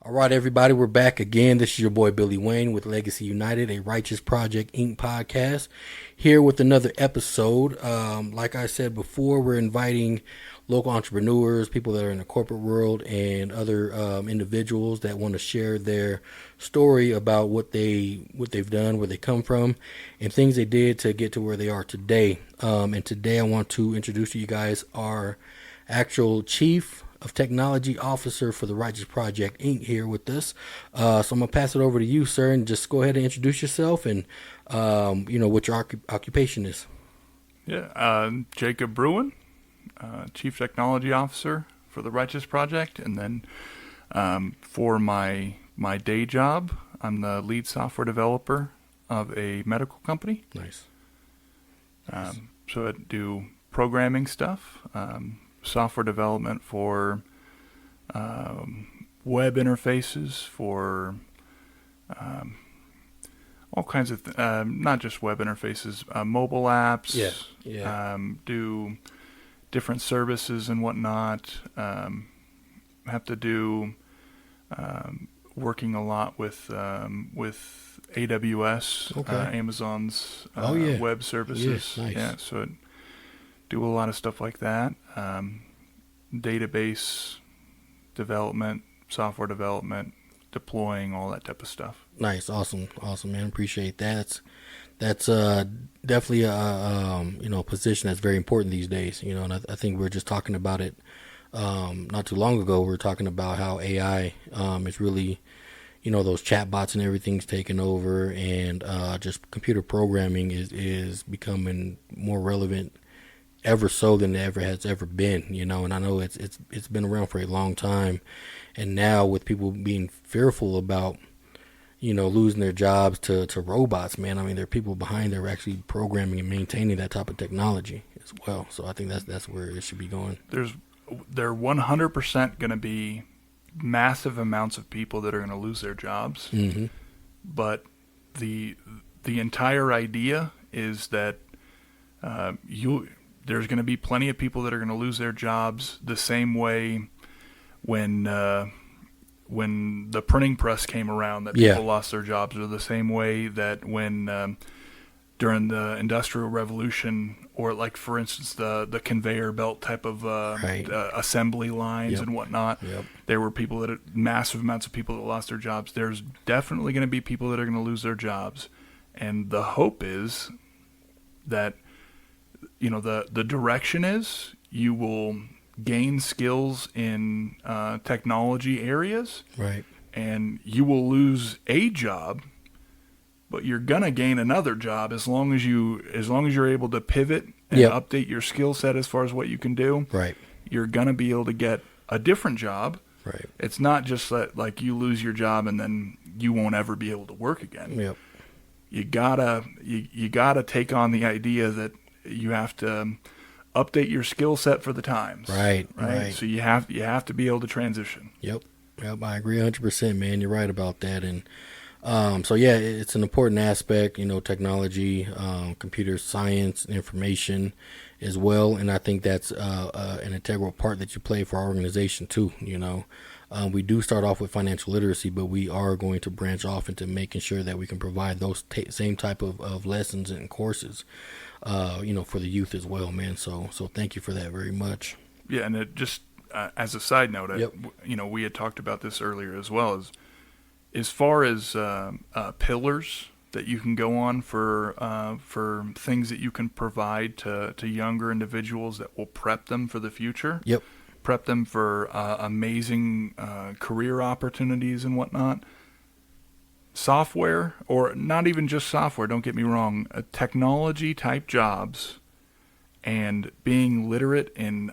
All right, everybody, we're back again. This is your boy Billy Wayne with Legacy United, a Righteous Project Inc. podcast, here with another episode. Like I said before, we're inviting local entrepreneurs, people that are in the corporate world, and other individuals that want to share their story about what they've done, where they come from, and things they did to get to where they are today. And today, I want to introduce to you guys our actual chief of technology officer for the Righteous Project Inc. here with us. So I'm gonna pass it over to you, sir, and just go ahead and introduce yourself and what your occupation is. Yeah, Jacob Bruin, Chief Technology Officer for the Righteous Project, and then for my day job, I'm the lead software developer of a medical company. Nice. So I do programming stuff. Software development for web interfaces, for all kinds of not just web interfaces, mobile apps. Yeah. Do different services and whatnot. Have to do working a lot with AWS, Okay. Amazon's Yeah. web services. Yeah, nice. Yeah, so do a lot of stuff like that. Database development, software development, deploying, all that type of stuff. Nice, awesome, man. Appreciate that. That's definitely a position that's very important these days. And I think we were just talking about it not too long ago. We were talking about how AI is really, those chatbots and everything's taken over, and just computer programming is becoming more relevant ever so than it has ever been, and I know it's been around for a long time, and now with people being fearful about losing their jobs to robots, man, I mean, there are people behind there actually programming and maintaining that type of technology as well. So I think that's where it should be going. There 100% going to be massive amounts of people that are going to lose their jobs, Mm-hmm. but the entire idea is that there's going to be plenty of people that are going to lose their jobs the same way when the printing press came around that people lost their jobs, or the same way that when during the Industrial Revolution, or like, for instance, the conveyor belt type of assembly lines and whatnot, there were massive amounts of people that lost their jobs. There's definitely going to be people that are going to lose their jobs, and the hope is that the direction is you will gain skills in technology areas, Right. and you will lose a job, but you're gonna gain another job as long as you're able to pivot and update your skill set as far as what you can do. Right. You're gonna be able to get a different job. Right. It's not just that, like, you lose your job and then you won't ever be able to work again. Yep. You gotta take on the idea that you have to update your skill set for the times. Right. So you have to be able to transition. Yep, I agree 100%, man. You're right about that. And it's an important aspect, technology, computer science, information as well. And I think that's an integral part that you play for our organization too. We do start off with financial literacy, but we are going to branch off into making sure that we can provide those same type of lessons and courses, for the youth as well, man. So thank you for that very much. Yeah, and it just as a side note, Yep. We had talked about this earlier as well, as far as pillars that you can go on for things that you can provide to younger individuals that will prep them for the future. Yep. Prep them for amazing career opportunities and whatnot. Software, or not even just software, don't get me wrong, technology type jobs, and being literate in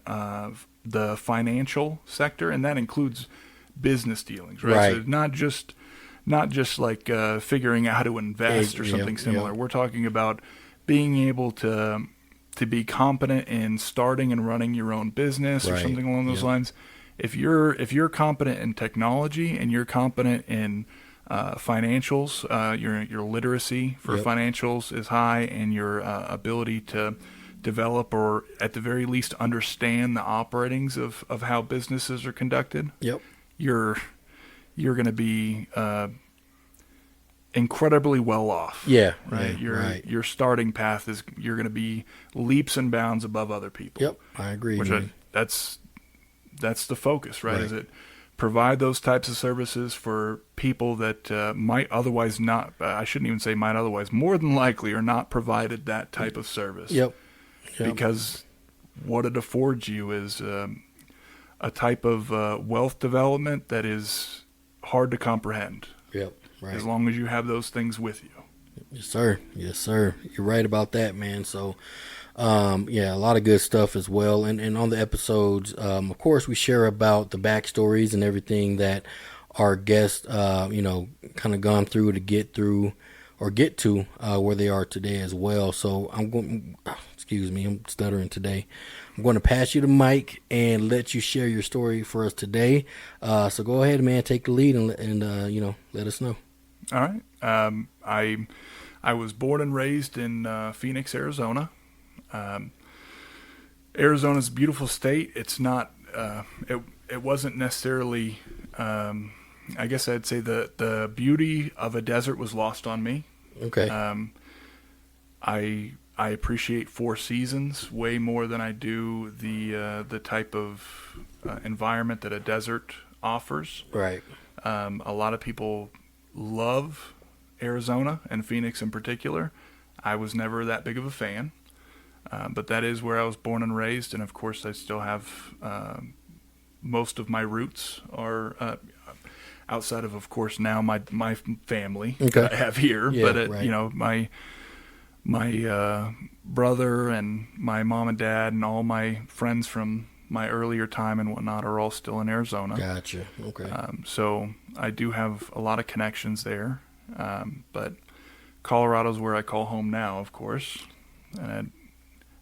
the financial sector, and that includes business dealings, right? So not just like figuring out how to invest or something similar. Yep. We're talking about being able to be competent in starting and running your own business or something along those lines. If you're competent in technology and you're competent in financials, your literacy for financials is high, and your ability to develop, or at the very least understand, the operatings of how businesses are conducted, Yep. you're going to be incredibly well off. Yeah. Right. Yeah, your starting path is you're going to be leaps and bounds above other people. Yep. I agree. That's the focus, right? Is it provide those types of services for people that might otherwise not, I shouldn't even say might otherwise, more than likely are not provided that type of service. Yep. Because what it affords you is a type of wealth development that is hard to comprehend. Yep. Right. As long as you have those things with you. Yes, sir. Yes, sir. You're right about that, man. So, a lot of good stuff as well. And on the episodes, of course, we share about the backstories and everything that our guests, kind of gone through to get to where they are today as well. So I'm stuttering today. I'm going to pass you the mic and let you share your story for us today. So go ahead, man, take the lead and let us know. All right. I was born and raised in Phoenix, Arizona. Arizona's a beautiful state. It's not. It wasn't necessarily. I guess I'd say the beauty of a desert was lost on me. Okay. I appreciate four seasons way more than I do the type of environment that a desert offers. Right. A lot of people love Arizona and Phoenix in particular. I was never that big of a fan, but that is where I was born and raised, and of course I still have most of my roots are outside of course now my family that I have here. Yeah, but right. My brother and my mom and dad and all my friends from my earlier time and whatnot are all still in Arizona. Gotcha. Okay. So I do have a lot of connections there, but Colorado's where I call home now, of course, and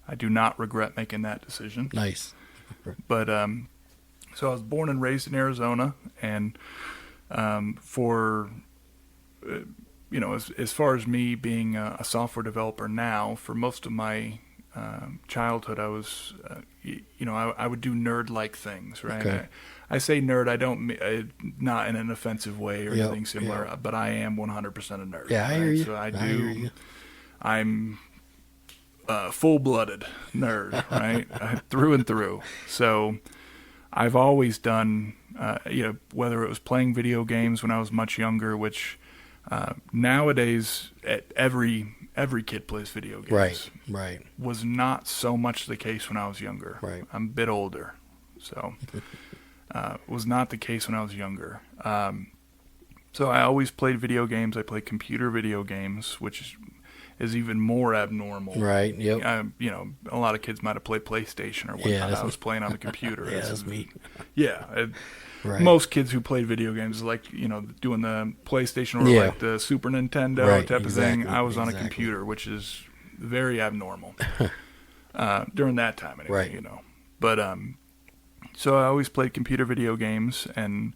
I do not regret making that decision. Nice. But so I was born and raised in Arizona, and as far as me being a software developer now, for most of my childhood, I was, I would do nerd-like things, right? Okay. I say nerd, I don't, not in an offensive way or anything similar, Yep. but I am 100% a nerd. Yeah, I hear you. So I hear you. I'm full-blooded nerd, right? Through and through. So I've always done, whether it was playing video games when I was much younger, which nowadays every kid plays video games. Right. Was not so much the case when I was younger. Right. I'm a bit older, so was not the case when I was younger. So I always played video games. I played computer video games, which is even more abnormal. Right. Yep. A lot of kids might have played PlayStation or whatnot. Yeah, I was playing on the computer. Yeah, that's me. Yeah. Right. Most kids who played video games, like, doing the PlayStation or like the Super Nintendo type of thing, I was on a computer, which is very abnormal during that time anyway, Right. But so I always played computer video games, and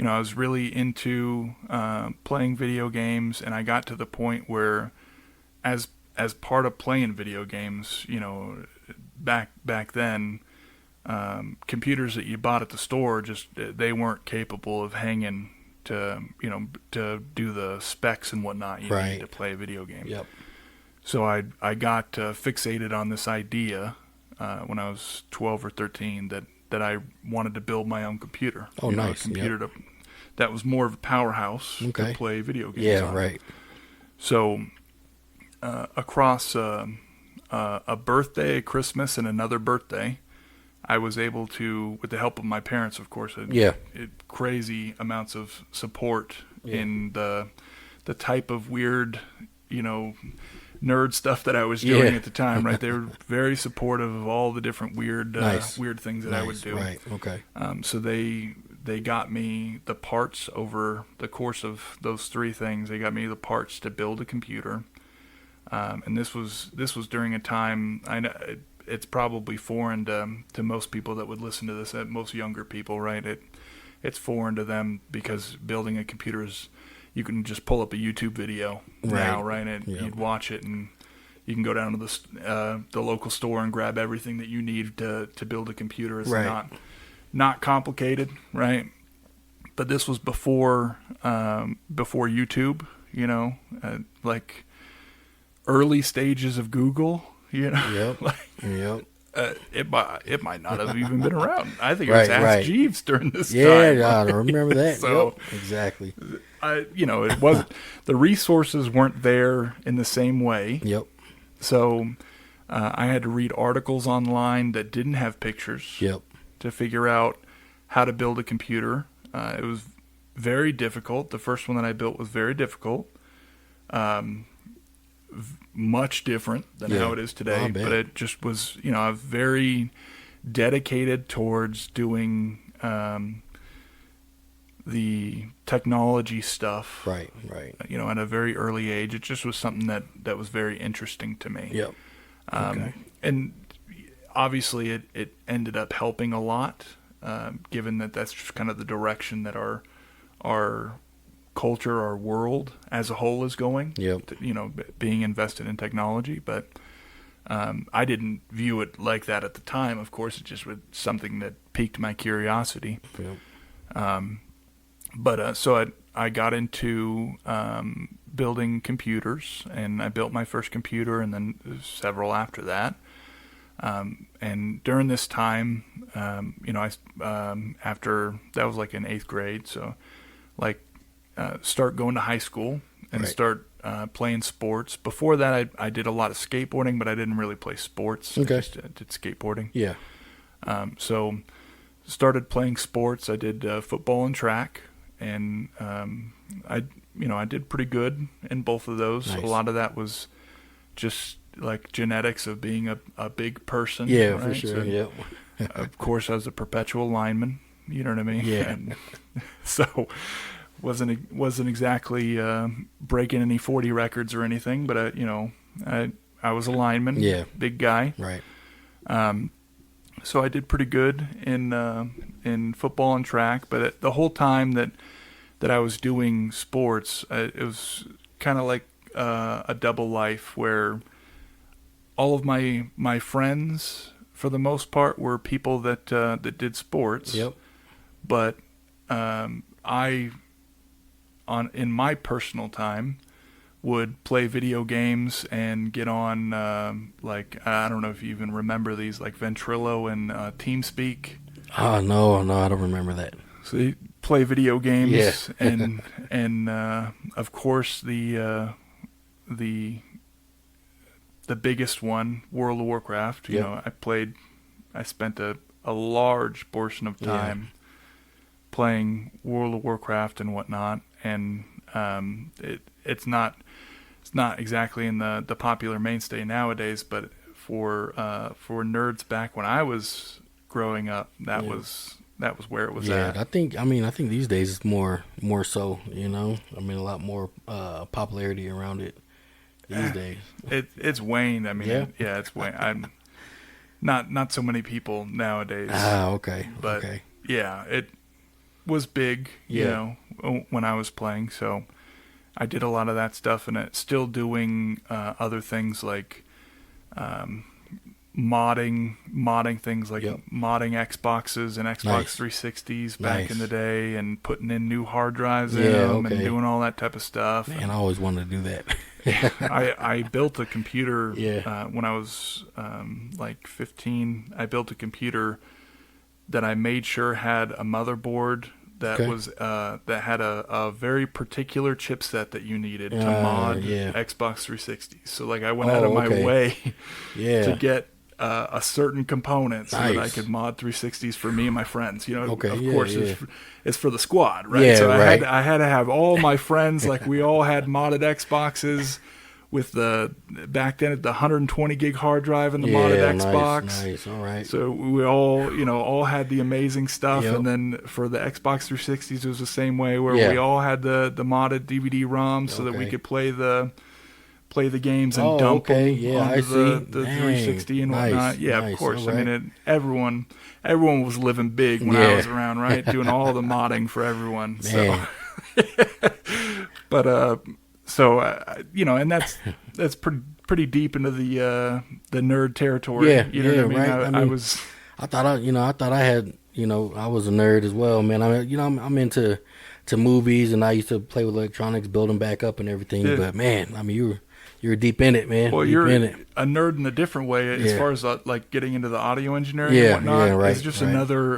I was really into playing video games, and I got to the point where as part of playing video games, back then, computers that you bought at the store, they weren't capable of hanging to do the specs and whatnot you need to play a video game. Yep. So I got fixated on this idea when I was 12 or 13 that I wanted to build my own computer. Oh, nice. A computer that was more of a powerhouse to play video games on. Yeah, right. So across a birthday, a Christmas, and another birthday, I was able to, with the help of my parents, of course, crazy amounts of support in the type of weird, nerd stuff that I was doing at the time, right? They were very supportive of all the different weird things that I would do. Right, okay. So they got me the parts over the course of those three things. They got me the parts to build a computer. And this was during a time, I know it's probably foreign to most people that would listen to this, most younger people, right? It's foreign to them because building a computer is, you can just pull up a YouTube video now, right? And you'd watch it, and you can go down to the local store and grab everything that you need to build a computer. It's not complicated, right? but this was before YouTube, like early stages of Google, Yep. like, Yep. it might not have even been around. I think it was Ask Jeeves during this time. Yeah, I remember that. So, yep, exactly. It wasn't, the resources weren't there in the same way. Yep. So I had to read articles online that didn't have pictures. Yep. To figure out how to build a computer. It was very difficult. The first one that I built was very difficult. Much different than how it is today. But it just was, I was very dedicated towards doing the technology stuff. Right. At a very early age. It just was something that was very interesting to me. Yep. Okay. And obviously it ended up helping a lot, given that that's just kind of the direction that our culture, our world as a whole is going. Yep. Being invested in technology. But I didn't view it like that at the time. Of course, it just was something that piqued my curiosity. Yep. So I got into building computers, and I built my first computer, and then several after that. And during this time, after that was like in 8th grade, so start going to high school and start playing sports. Before that, I did a lot of skateboarding, but I didn't really play sports. Okay. I just did skateboarding. Yeah. So started playing sports. I did football and track, and I did pretty good in both of those. Nice. A lot of that was just like genetics of being a big person. Yeah, right? for sure. So, Yep. of course, I was a perpetual lineman. You know what I mean? Yeah. And so wasn't exactly breaking any 40 records or anything, but I was a lineman. Yeah. Big guy. Right. So I did pretty good in football and track, but the whole time that I was doing sports, it was kind of like a double life where all of my friends, for the most part, were people that did sports. Yep. But in my personal time, would play video games and get on I don't know if you even remember these, like Ventrilo and TeamSpeak. Oh no, I don't remember that. So you play video games, Yeah. and of course the biggest one, World of Warcraft. Yep. I spent a large portion of time playing World of Warcraft and whatnot, and it's not exactly in the popular mainstay nowadays, but for nerds back when I was growing up, that was where it was at. I think these days it's more so, a lot more popularity around it these days. It's waned. It's waned. I'm not so many people nowadays. Okay. But okay. yeah, it was big, when I was playing. So I did a lot of that stuff, and still doing other things like modding things like modding Xboxes and Xbox 360s back in the day, and putting in new hard drives in them and doing all that type of stuff. Man, I always wanted to do that. I built a computer Yeah. when I was 15. I built a computer that I made sure had a motherboard that was that had a very particular chipset that you needed to mod Xbox 360. So I went out of my way to get a certain component so that I could mod 360s for me and my friends. Of course, it's for the squad, right? Yeah, so I I had to have all my friends, we all had modded Xboxes with back then the 120 gig hard drive and the modded Xbox. Nice, all right. So we all had the amazing stuff, and then for the Xbox 360s, it was the same way where we all had the modded DVD-ROM so that we could play the games and dump them onto the 360 and whatnot. Yeah, nice, of course. right. Everyone was living big when I was around, right? Doing all the modding for everyone. Man. So, but and that's pretty deep into the nerd territory. Yeah, you know what I mean? right. I thought I had, I was a nerd as well, man. I mean, I'm into movies, and I used to play with electronics, build them back up and everything. Yeah. But man, I mean, you were deep in it, man. Well, deep you're in it. a nerd in a different way as Yeah. far as like getting into the audio engineering Yeah, and whatnot. yeah, right, It's just right.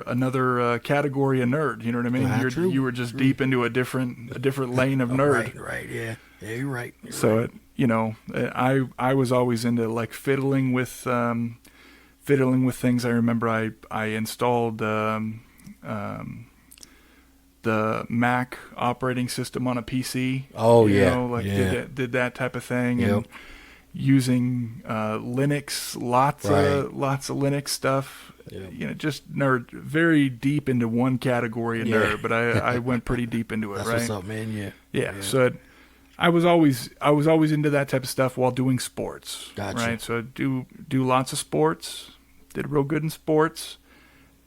another category of nerd. You know what I mean? True. You were just deep into a different lane of nerd. Right, yeah, you're right. You're So right. I was always into like fiddling with things. I remember I installed the Mac operating system on a PC. Oh, you yeah, know, like yeah. did that type of thing, Yep. and using Linux, lots Right. of Linux stuff. Yep. Just nerd, very deep into one category of Yeah. nerd, but I went pretty deep into it. That's right? what's up, man. Yeah. Yeah. So I was always into that type of stuff while doing sports. Gotcha. Right. So I do lots of sports. Did real good in sports.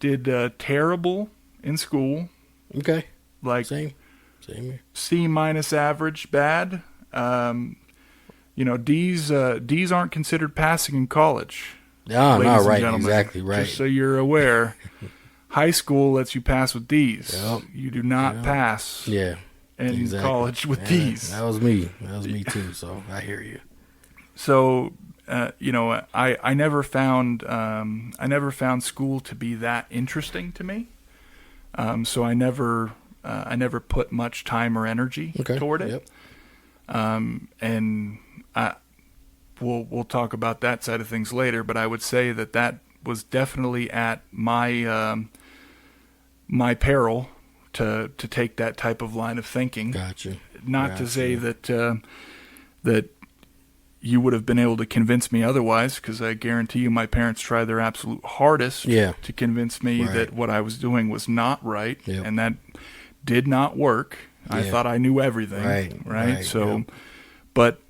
Did terrible in school. Okay. Like Same here. C- average, bad. D's aren't considered passing in college. No, ladies no, and right. gentlemen. Exactly right. Just so you're aware, high school lets you pass with D's. Yep. You do not Yep. pass Yeah. in Exactly. college with Yeah, D's. That was me. That was me too. So I hear you. So, I never found school to be that interesting to me. So I never put much time or energy Okay. toward it. Yep. And we'll talk about that side of things later. But I would say that was definitely at my my peril to take that type of line of thinking. Gotcha. Not to say Gotcha. that you would have been able to convince me otherwise, because I guarantee you my parents tried their absolute hardest Yeah. to convince me Right. that what I was doing was not right, Yep. and that did not work. I Yeah. thought I knew everything, Right. So, Yep. but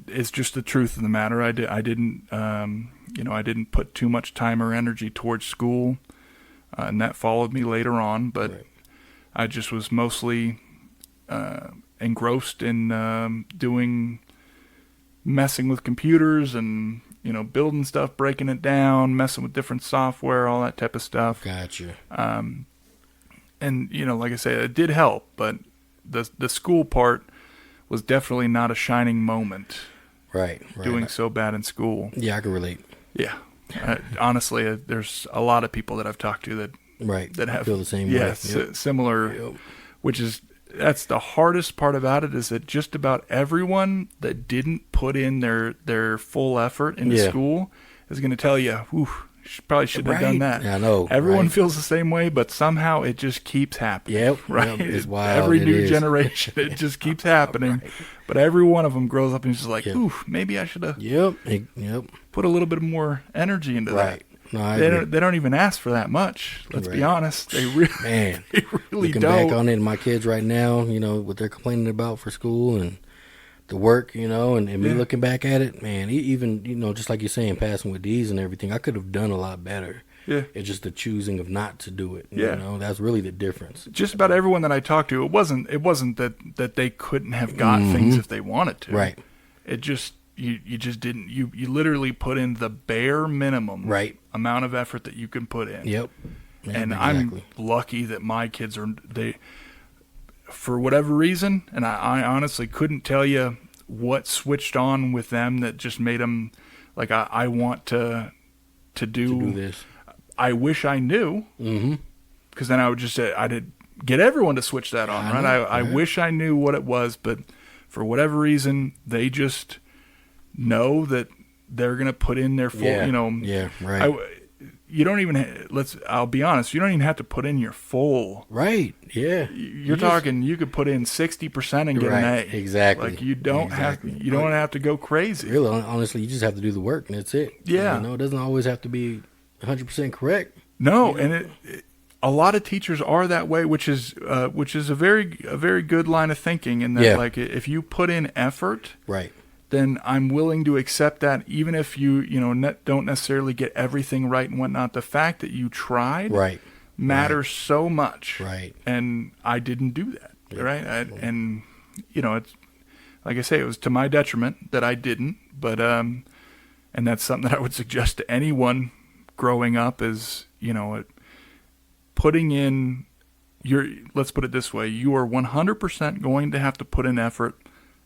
it's just the truth of the matter. I didn't put too much time or energy towards school, and that followed me later on. But Right. I just was mostly engrossed in messing with computers and building stuff, breaking it down, messing with different software, all that type of stuff. Gotcha. And like I said, it did help, but the school part was definitely not a shining moment. Right. Doing so bad in school. Yeah, I can relate. Yeah. Honestly, there's a lot of people that I've talked to that Right. have feel the same yeah, way. Yep. similar, Yep. which is that's the hardest part about it, is that just about everyone that didn't put in their full effort into Yeah. school is going to tell you, "Whew, probably shouldn't have done that." Yeah, I know. Everyone right. feels the same way, but somehow it just keeps happening. Yep. Right. Yep. It's wild. Every It new is. generation, it just keeps happening. But every one of them grows up and is just like, Yep. "Ooh, maybe I should have Yep. Yep. put a little bit more energy into Right. that." No, I They agree. don't even ask for that much. Let's be Right. honest. They really, Man, they really looking don't. back on it, my kids right now, what they're complaining about for school and the work, and me Yeah. looking back at it, man, even, just like you're saying, passing with D's and everything, I could have done a lot better. Yeah. It's just the choosing of not to do it. Yeah. That's really the difference. Just about everyone that I talked to, it wasn't that they couldn't have got things if they wanted to. Right. It just you just didn't. You literally put in the bare minimum Right. amount of effort that you can put in. Yep. Yeah, And exactly. I'm lucky that my kids for whatever reason, and I honestly couldn't tell you what switched on with them that just made them like, I want to do this. I wish I knew, Mm-hmm. because then I would just say I'd get everyone to switch that on, I right? know, I right. wish I knew what it was, but for whatever reason, they just know that they're gonna put in their full. Yeah. Yeah. Right. You don't even I'll be honest. You don't even have to put in your full. right. Yeah. You're talking. You could put in 60% and get Right, an A. exactly, Like you don't exactly. have. You don't have to go crazy. Really, honestly, you just have to do the work and that's it. Yeah. It doesn't always have to be 100% correct. No, and a lot of teachers are that way, which is a very good line of thinking. In that, Yeah. like, if you put in effort, Right. then I'm willing to accept that, even if you don't necessarily get everything right and whatnot. The fact that you tried Right. matters so much, Right. and I didn't do that, Yeah. right? And it's like I say, it was to my detriment that I didn't, but and that's something that I would suggest to anyone growing up is, putting in let's put it this way, you are 100% going to have to put in effort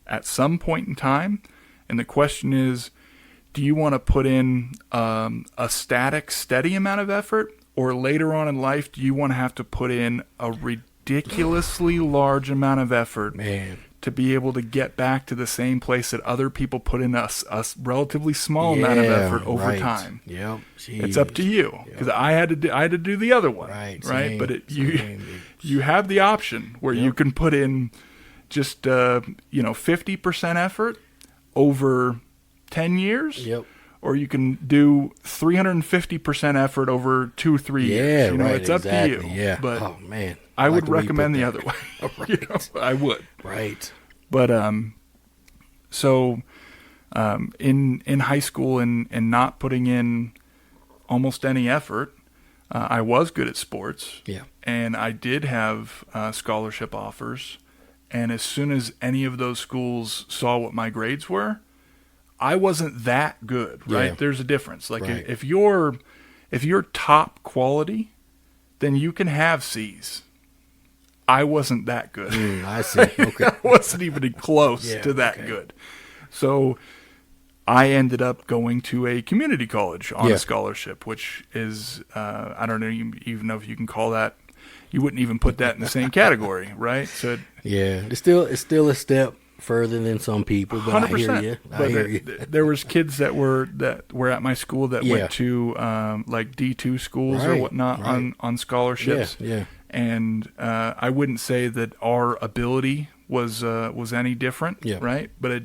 at some point in time. And the question is, do you want to put in a static, steady amount of effort, or later on in life, do you want to have to put in a ridiculously large amount of effort to be able to get back to the same place that other people put in a relatively small amount of effort over time? Yep. It's up to you, because I had to do the other one, right? Same, but you have the option where you can put in just 50% effort over 10 years. Yep. Or you can do 350% effort over 2 or 3 years. It's up to you. Yeah. But oh man, I would recommend the other way. Right. I would. Right. But in high school and not putting in almost any effort, I was good at sports. Yeah. And I did have scholarship offers. And as soon as any of those schools saw what my grades were, I wasn't that good, right? Yeah. There's a difference. Like Right. if you're top quality, then you can have C's. I wasn't that good. I see. Okay. I wasn't even close Yeah, to that okay. good. So I ended up going to a community college on a scholarship, which is, I don't even know if you can call that, you wouldn't even put that in the same category, right? So Yeah, it's still a step further than some people, but 100%. I hear you. I hear you. There was kids that were at my school that Yeah. went to like D2 schools or Right, whatnot right. on scholarships. Yeah. And I wouldn't say that our ability was any different, Yeah. right? But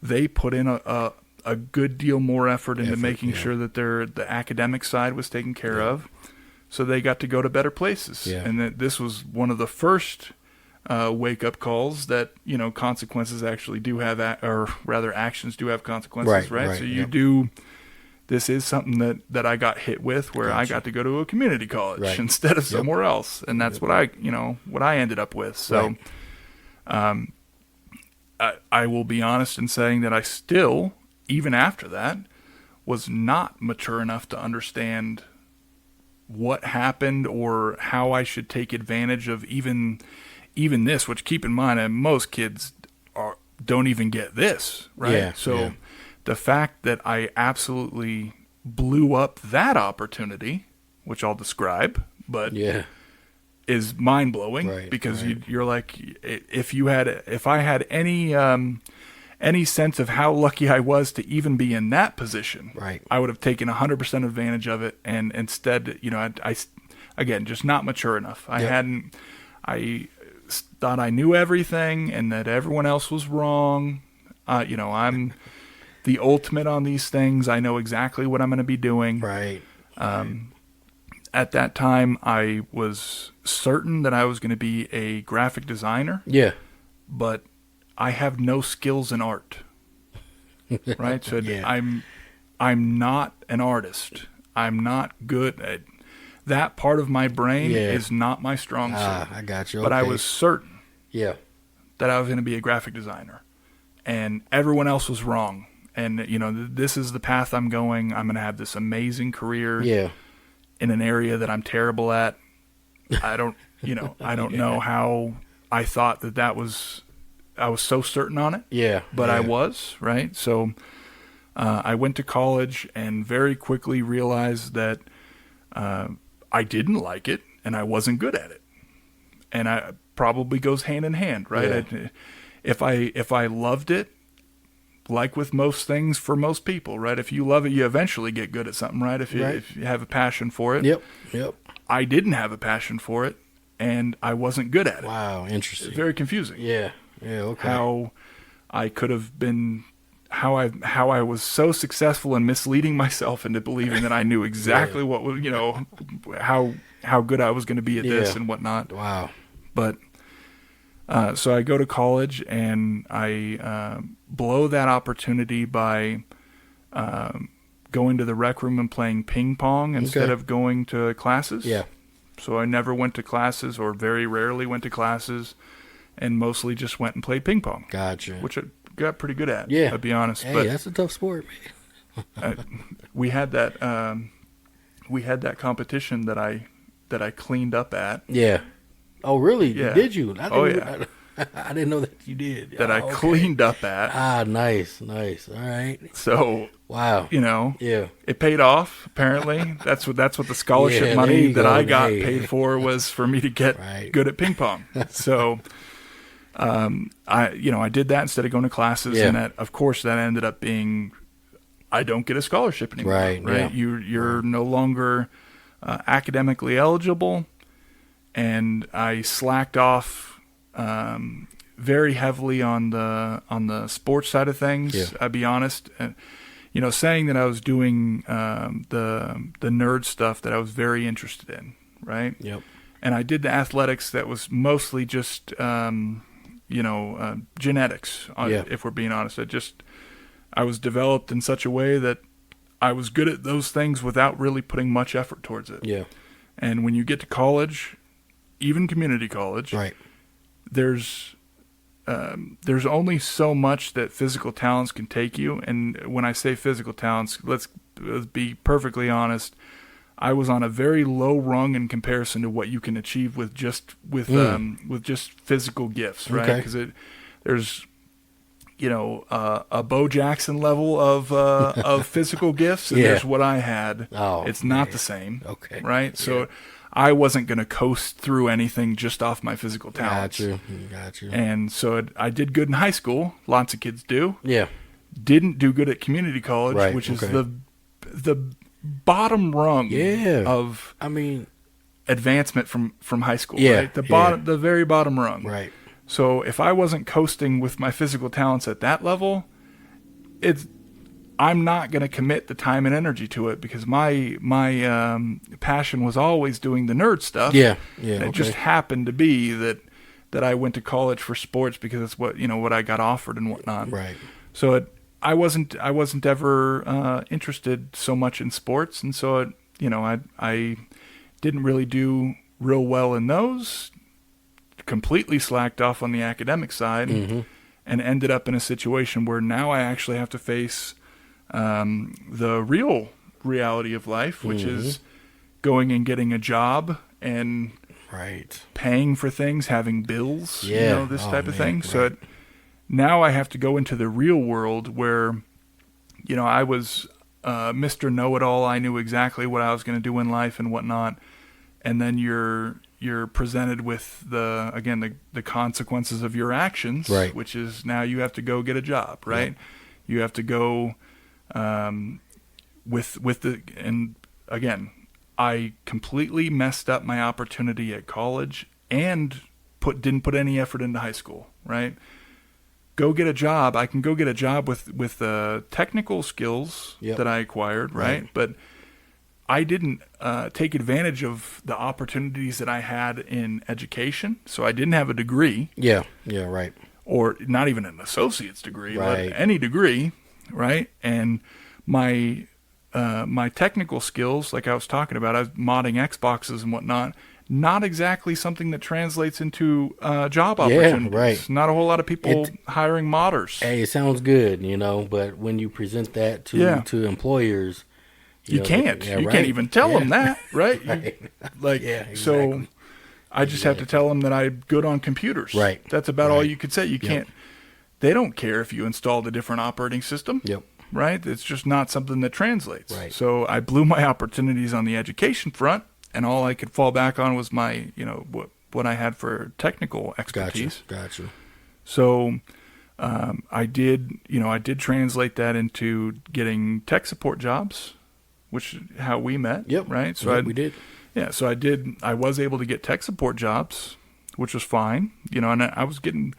they put in a good deal more effort into making sure that the academic side was taken care of, so they got to go to better places. Yeah. And that this was one of the first wake-up calls that consequences actually do have, or rather actions do have consequences, right? So you do. This is something that I got hit with, where I got to go to a community college instead of somewhere else, and that's what I ended up with. So, I will be honest in saying that I still, even after that, was not mature enough to understand what happened or how I should take advantage of even this. Which, keep in mind, most kids don't even get this, right? Yeah, so. The fact that I absolutely blew up that opportunity, which I'll describe, but is mind blowing, because you're like, if I had any sense of how lucky I was to even be in that position, I would have taken 100% advantage of it. And instead, I again, just not mature enough. I thought I knew everything and that everyone else was wrong. I'm the ultimate on these things. I know exactly what I'm going to be doing. Right. At that time, I was certain that I was going to be a graphic designer. Yeah. But I have no skills in art. Right? So I'm not an artist. I'm not good at that part of my brain. Is not my strong suit. I got you. But I was certain that I was going to be a graphic designer. And everyone else was wrong. And, this is the path I'm going. I'm going to have this amazing career in an area that I'm terrible at. I don't know how I thought I was so certain on it. But I was, right? So I went to college and very quickly realized that I didn't like it and I wasn't good at it. And I probably goes hand in hand, right? If I loved it, like with most things for most people, right? If you love it, you eventually get good at something, right? If you have a passion for it. Yep. I didn't have a passion for it, and I wasn't good at it. Wow, interesting. Very confusing. Yeah. Okay. How I could have been, how I was so successful in misleading myself into believing that I knew exactly what was, how good I was going to be at this and whatnot. Wow. But so I go to college and I blow that opportunity by going to the rec room and playing ping pong instead of going to classes. Yeah. So I never went to classes, or very rarely went to classes, and mostly just went and played ping pong. Gotcha. Which I got pretty good at, Yeah. I'll be honest. Hey, but that's a tough sport, man. we had that we had that competition that I cleaned up at. Yeah. Oh, really? Yeah. Did you? Yeah. I didn't know that you did. That I cleaned up at. Ah, nice. All right. So, wow. Yeah, it paid off. Apparently, that's what the scholarship money that I got paid for was for me to get good at ping pong. So, I did that instead of going to classes, and that, of course, that ended up being, I don't get a scholarship anymore. Right. Yeah. You're no longer academically eligible, and I slacked off very heavily on the sports side of things. Yeah. I'll be honest, saying that I was doing the nerd stuff that I was very interested in, right? Yep. And I did the athletics that was mostly just genetics. If we're being honest, I was developed in such a way that I was good at those things without really putting much effort towards it. Yeah. And when you get to college, even community college, right, there's only so much that physical talents can take you. And when I say physical talents, let's be perfectly honest. I was on a very low rung in comparison to what you can achieve with just physical gifts, right? Because there's a Bo Jackson level of physical gifts, and there's what I had. Oh, it's not the same. Okay, right? Yeah. So I wasn't going to coast through anything just off my physical talents. Got you. And so I did good in high school. Lots of kids do. Yeah. Didn't do good at community college, which is the bottom rung of advancement from high school. Yeah. Right? The very bottom rung. Right. So if I wasn't coasting with my physical talents at that level, I'm not going to commit the time and energy to it, because my passion was always doing the nerd stuff. Yeah. And it just happened to be that I went to college for sports because it's what I got offered and whatnot. Right. So I wasn't ever interested so much in sports, and so I didn't really do real well in those. Completely slacked off on the academic side, and ended up in a situation where now I actually have to face the real reality of life, which is going and getting a job and paying for things, having bills, this type of thing. Right. So now I have to go into the real world where, I was Mr. Know-It-All. I knew exactly what I was going to do in life and whatnot. And then you're presented with the consequences of your actions, which is now you have to go get a job, right? Yep. You have to go and again, I completely messed up my opportunity at college and didn't put any effort into high school, right? Go get a job. I can go get a job with technical skills that I acquired, right? But I didn't take advantage of the opportunities that I had in education. So I didn't have a degree. Yeah, right. Or not even an associate's degree, but any degree, right? And my technical skills, like I was talking about, I was modding Xboxes and whatnot, not exactly something that translates into job opportunities. Yeah, right. Not a whole lot of people hiring modders. Hey, it sounds good, but when you present that to employers, you can't. You can't even tell them that, right? Exactly. So I just have to tell them that I'm good on computers. Right. That's about all you could say. You can't. They don't care if you installed a different operating system. Yep. Right? It's just not something that translates. Right. So I blew my opportunities on the education front, and all I could fall back on was my, what I had for technical expertise. Gotcha. So I did translate that into getting tech support jobs, which is how we met. Yep. Right. So we did. Yeah. So I was able to get tech support jobs, which was fine. And I was getting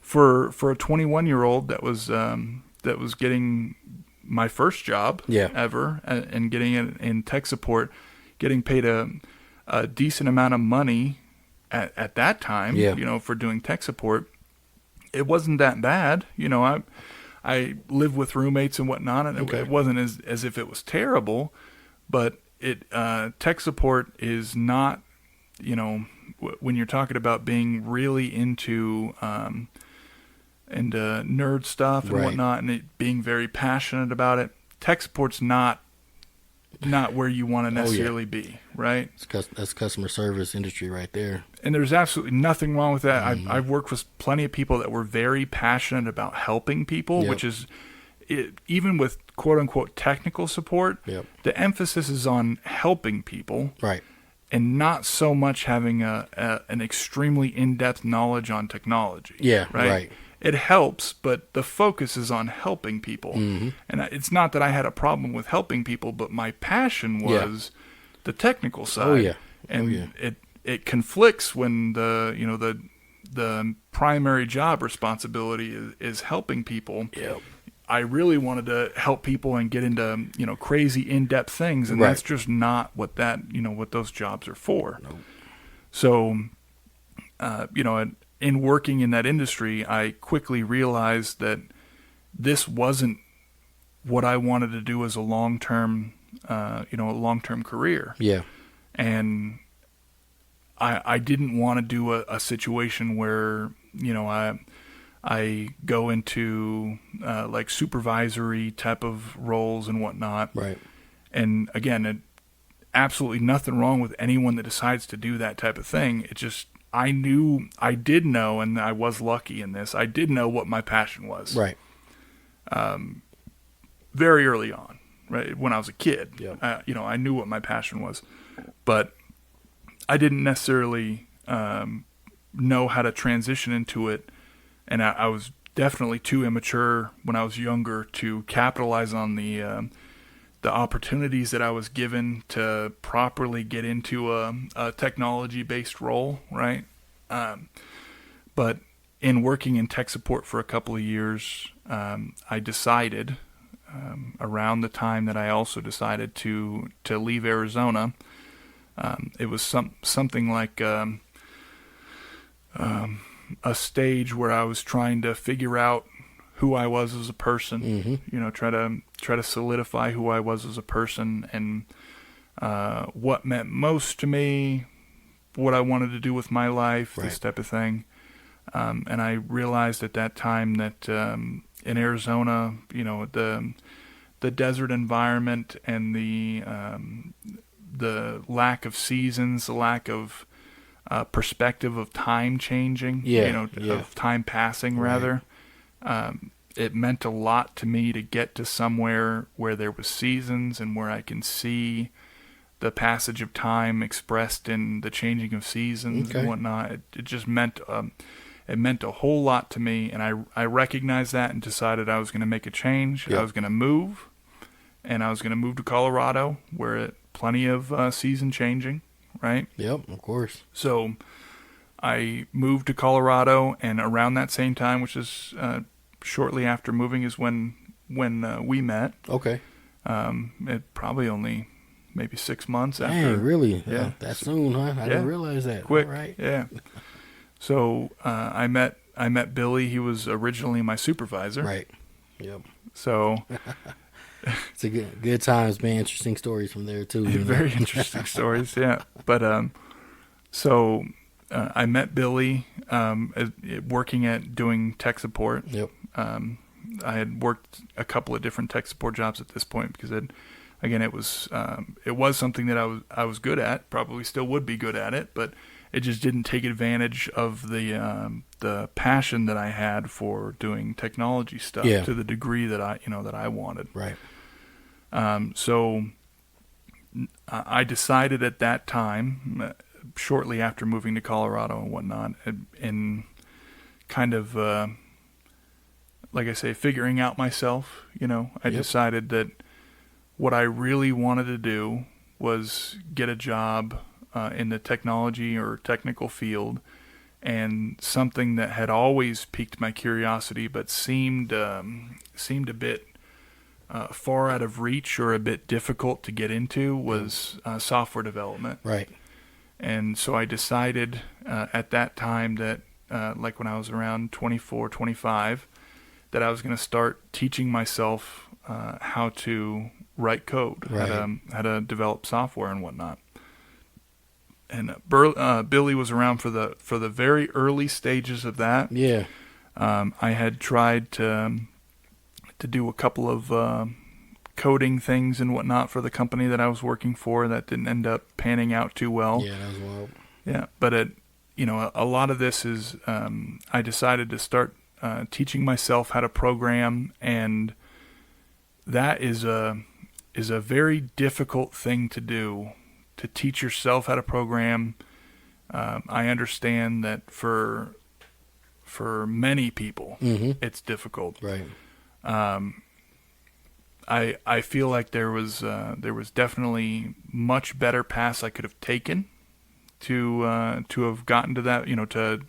for a 21-year-old that was getting my first job ever and getting it in tech support, getting paid a decent amount of money at that time, for doing tech support. It wasn't that bad. I lived with roommates and whatnot, and it wasn't as if it was terrible, but tech support is not, when you're talking about being really into nerd stuff and whatnot, and being very passionate about it, tech support's not not where you want to necessarily be, right? That's customer service industry right there. And there's absolutely nothing wrong with that. I've worked with plenty of people that were very passionate about helping people, which is even with quote unquote technical support. The emphasis is on helping people, right, and not so much having an extremely in-depth knowledge on technology. Right. It helps, but the focus is on helping people. And it's not that I had a problem with helping people, but my passion was the technical side. It conflicts when the primary job responsibility is helping people. I really wanted to help people and get into crazy in-depth things, and that's just not what what those jobs are for. So, in working in that industry, I quickly realized that this wasn't what I wanted to do as a long-term career. And I didn't want to do a situation where I go into like supervisory type of roles and whatnot. Right. And again, absolutely nothing wrong with anyone that decides to do that type of thing. It just, I did know, and I was lucky in this, I did know what my passion was. Right. Very early on, right? When I was a kid, I knew what my passion was, but I didn't necessarily know how to transition into it. And I was definitely too immature when I was younger to capitalize on the opportunities that I was given to properly get into a technology-based role, right? But in working in tech support for a couple of years, I decided around the time that I also decided to leave Arizona, it was something like a stage where I was trying to figure out who I was as a person, try to solidify who I was as a person and what meant most to me, what I wanted to do with my life, this type of thing. And I realized at that time that in Arizona, the desert environment and the lack of seasons, the lack of perspective of time changing, of time passing rather. It meant a lot to me to get to somewhere where there was seasons and where I can see the passage of time expressed in the changing of seasons and whatnot. It just meant it meant a whole lot to me, and I recognized that and decided I was going to make a change. I was going to move, and I was going to move to Colorado, where plenty of season changing, right? Yep, of course. So I moved to Colorado, and around that same time, which is shortly after moving, is when we met. Okay. It probably only maybe 6 months after. Dang, really? Yeah. That soon, huh? I didn't realize that. Quick. All right. Yeah. So I met Billy. He was originally my supervisor. Right. Yep. So it's a good times, man. Interesting stories from there too. Very interesting stories, yeah. But so I met Billy working at doing tech support. Yep. I had worked a couple of different tech support jobs at this point because it was something that I was good at. Probably still would be good at it, but it just didn't take advantage of the passion that I had for doing technology stuff to the degree that I wanted. Right. So I decided at that time, shortly after moving to Colorado and whatnot, in kind of, like I say, figuring out myself, I decided that what I really wanted to do was get a job in the technology or technical field, and something that had always piqued my curiosity but seemed a bit far out of reach or a bit difficult to get into was software development. Right. And so I decided at that time that, like when I was around 24, 25, that I was going to start teaching myself how to write code, how to develop software and whatnot. And Billy was around for the very early stages of that. Yeah. I had tried to do a couple of coding things and whatnot for the company that I was working for that didn't end up panning out too well. Yeah, that was wild. Yeah, but a lot of this is I decided to start teaching myself how to program, and that is a very difficult thing to do, to teach yourself how to program. I understand that for many people, it's difficult. Right. I feel like there was definitely much better paths I could have taken to have gotten to that, to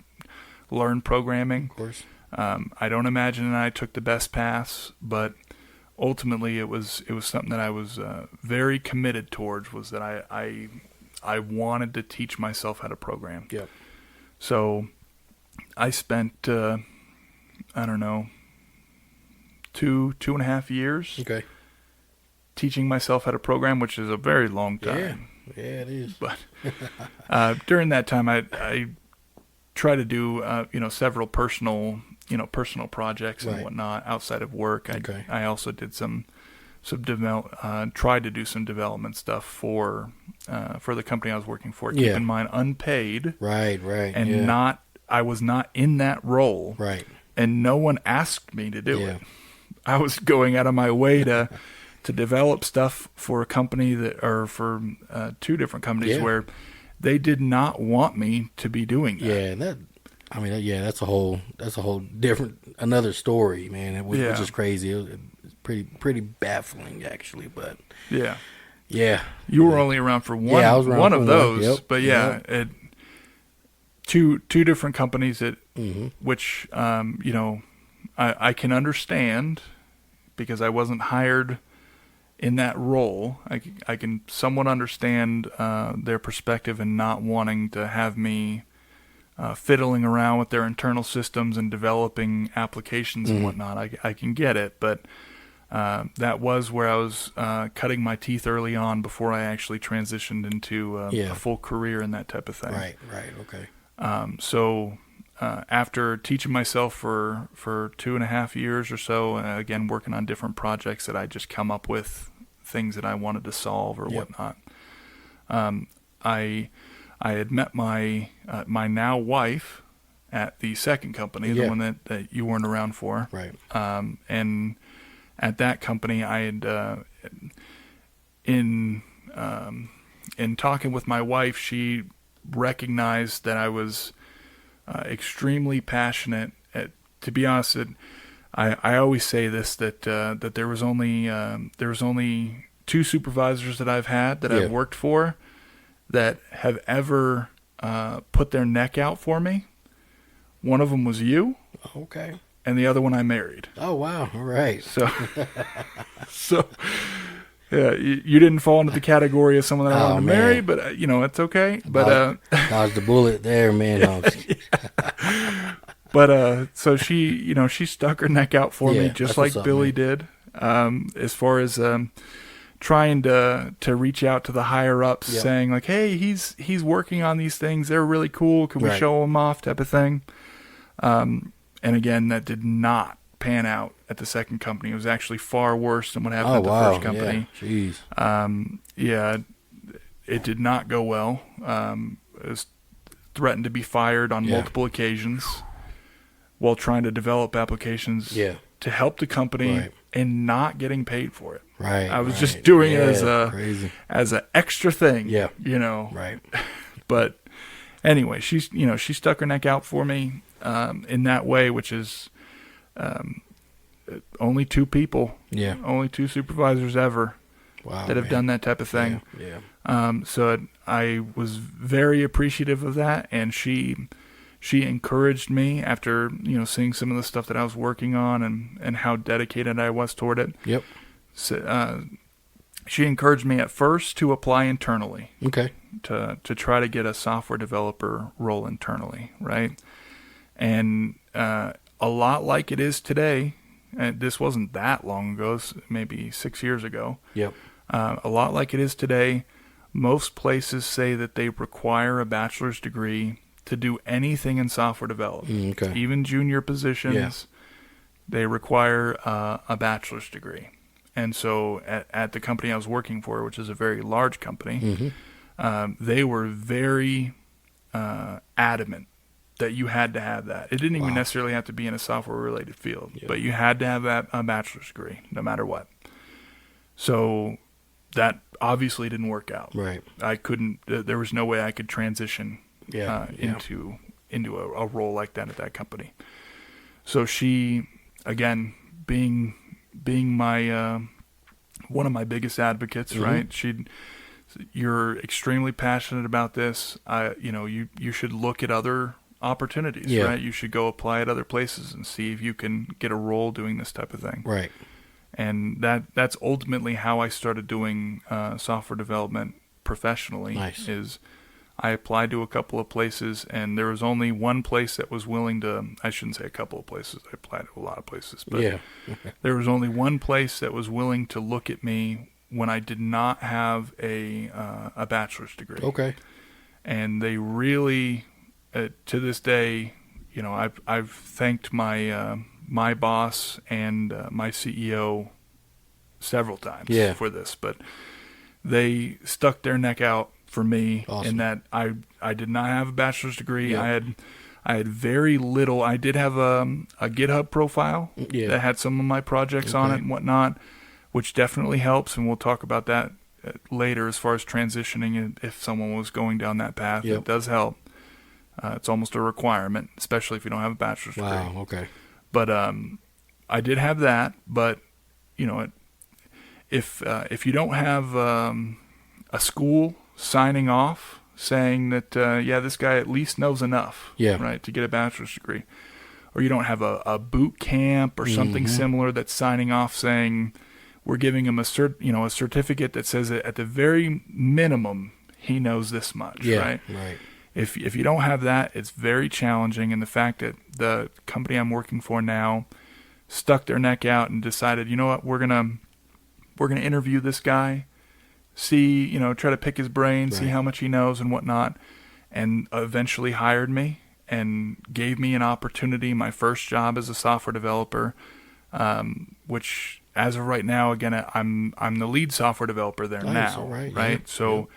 learn programming. Of course. I don't imagine that I took the best paths, but ultimately it was something that I was very committed towards, was that I wanted to teach myself how to program. Yep. So I spent, I don't know, 2.5 years Okay. teaching myself how to program, which is a very long time. Yeah, it is. But during that time, I try to do, several personal projects and Right. whatnot outside of work. Okay. I also did tried to do some development stuff for the company I was working for. Keep Yeah. in mind, unpaid. Right. And yeah. I was not in that role. Right. And no one asked me to do Yeah. it. I was going out of my way to develop stuff for a company for two different companies Yeah. where they did not want me to be doing that. Yeah, that's a whole different, another story, man. Which is crazy. It's pretty baffling, actually. But Yeah. yeah, You were only around for one, I was around one for of one. those, Yep. but yeah, Yep. two different companies that, Mm-hmm. which I can understand, because I wasn't hired in that role. I can somewhat understand their perspective in not wanting to have me fiddling around with their internal systems and developing applications and whatnot. I can get it, but that was where I was cutting my teeth early on before I actually transitioned into a full career in that type of thing. Right. Okay. So after teaching myself for 2.5 years or so, again working on different projects that I just come up with things that I wanted to solve or whatnot, I had met my now wife at the second company, the one that you weren't around for. Right. And at that company, I had in talking with my wife, she recognized that I was extremely passionate. To be honest, I always say this, that there was only two supervisors that I've had that I've worked for that have ever put their neck out for me. One of them was you. Okay. And the other one I married. Oh wow! All right. So yeah, you didn't fall into the category of someone that I wanted to marry, but it's okay. But dodged the bullet there, man. But so she stuck her neck out for me, just like Billy did. As far as trying to reach out to the higher ups, saying like, "Hey, he's working on these things. They're really cool. Can we show him off?" type of thing. And again, that did not pan out at the second company. It was actually far worse than what happened at the first company. Yeah. Jeez. It did not go well. It was threatened to be fired on multiple occasions while trying to develop applications to help the company and not getting paid for it. Right. I was just doing it as an extra thing. Yeah. Right. But anyway, she stuck her neck out for me in that way, which is only two people. Yeah. Only two supervisors ever that have done that type of thing. Yeah. So I was very appreciative of that, and she encouraged me after seeing some of the stuff that I was working on and how dedicated I was toward it. Yep. So, she encouraged me at first to apply internally. Okay. To try to get a software developer role internally, right? And a lot like it is today, and this wasn't that long ago, maybe 6 years ago. Yep. A lot like it is today, most places say that they require a bachelor's degree to do anything in software development. Okay. Even junior positions, they require a bachelor's degree. And so at the company I was working for, which is a very large company, Mm-hmm. they were very adamant that you had to have that. It didn't even Wow. necessarily have to be in a software-related field, Yeah. but you had to have a bachelor's degree, no matter what. So that obviously didn't work out. Right. I couldn't. There was no way I could transition Yeah. Yeah. into a role like that at that company. So she, again, being my one of my biggest advocates, Mhm. right? You're extremely passionate about this. You should look at other opportunities, Yeah. right? You should go apply at other places and see if you can get a role doing this type of thing. Right. And that's ultimately how I started doing software development professionally. Nice. Is I applied to a couple of places, and there was only one place that was willing to. I shouldn't say a couple of places. I applied to a lot of places, but Yeah. there was only one place that was willing to look at me when I did not have a bachelor's degree. Okay. And they really, to this day, I've thanked my boss and my CEO several times Yeah. for this, but they stuck their neck out for me. Awesome. In that I did not have a bachelor's degree. Yep. I had very little. I did have a GitHub profile Yeah. that had some of my projects on it Okay. and whatnot, which definitely helps, and we'll talk about that later as far as transitioning and if someone was going down that path. Yep. It does help. It's almost a requirement, especially if you don't have a bachelor's degree. Wow. Okay. But I did have that. But if you don't have a school signing off saying that this guy at least knows enough, Yeah. right, to get a bachelor's degree, or you don't have a boot camp or something Mhm. similar that's signing off saying we're giving him a certificate that says that at the very minimum he knows this much, Yeah. right? Right. If you don't have that, it's very challenging. And the fact that the company I'm working for now stuck their neck out and decided, you know what, we're gonna interview this guy, see, try to pick his brain, see Right. how much he knows and whatnot, and eventually hired me and gave me an opportunity, my first job as a software developer, which as of right now, again, I'm the lead software developer there Nice, now, all right, right? yeah, So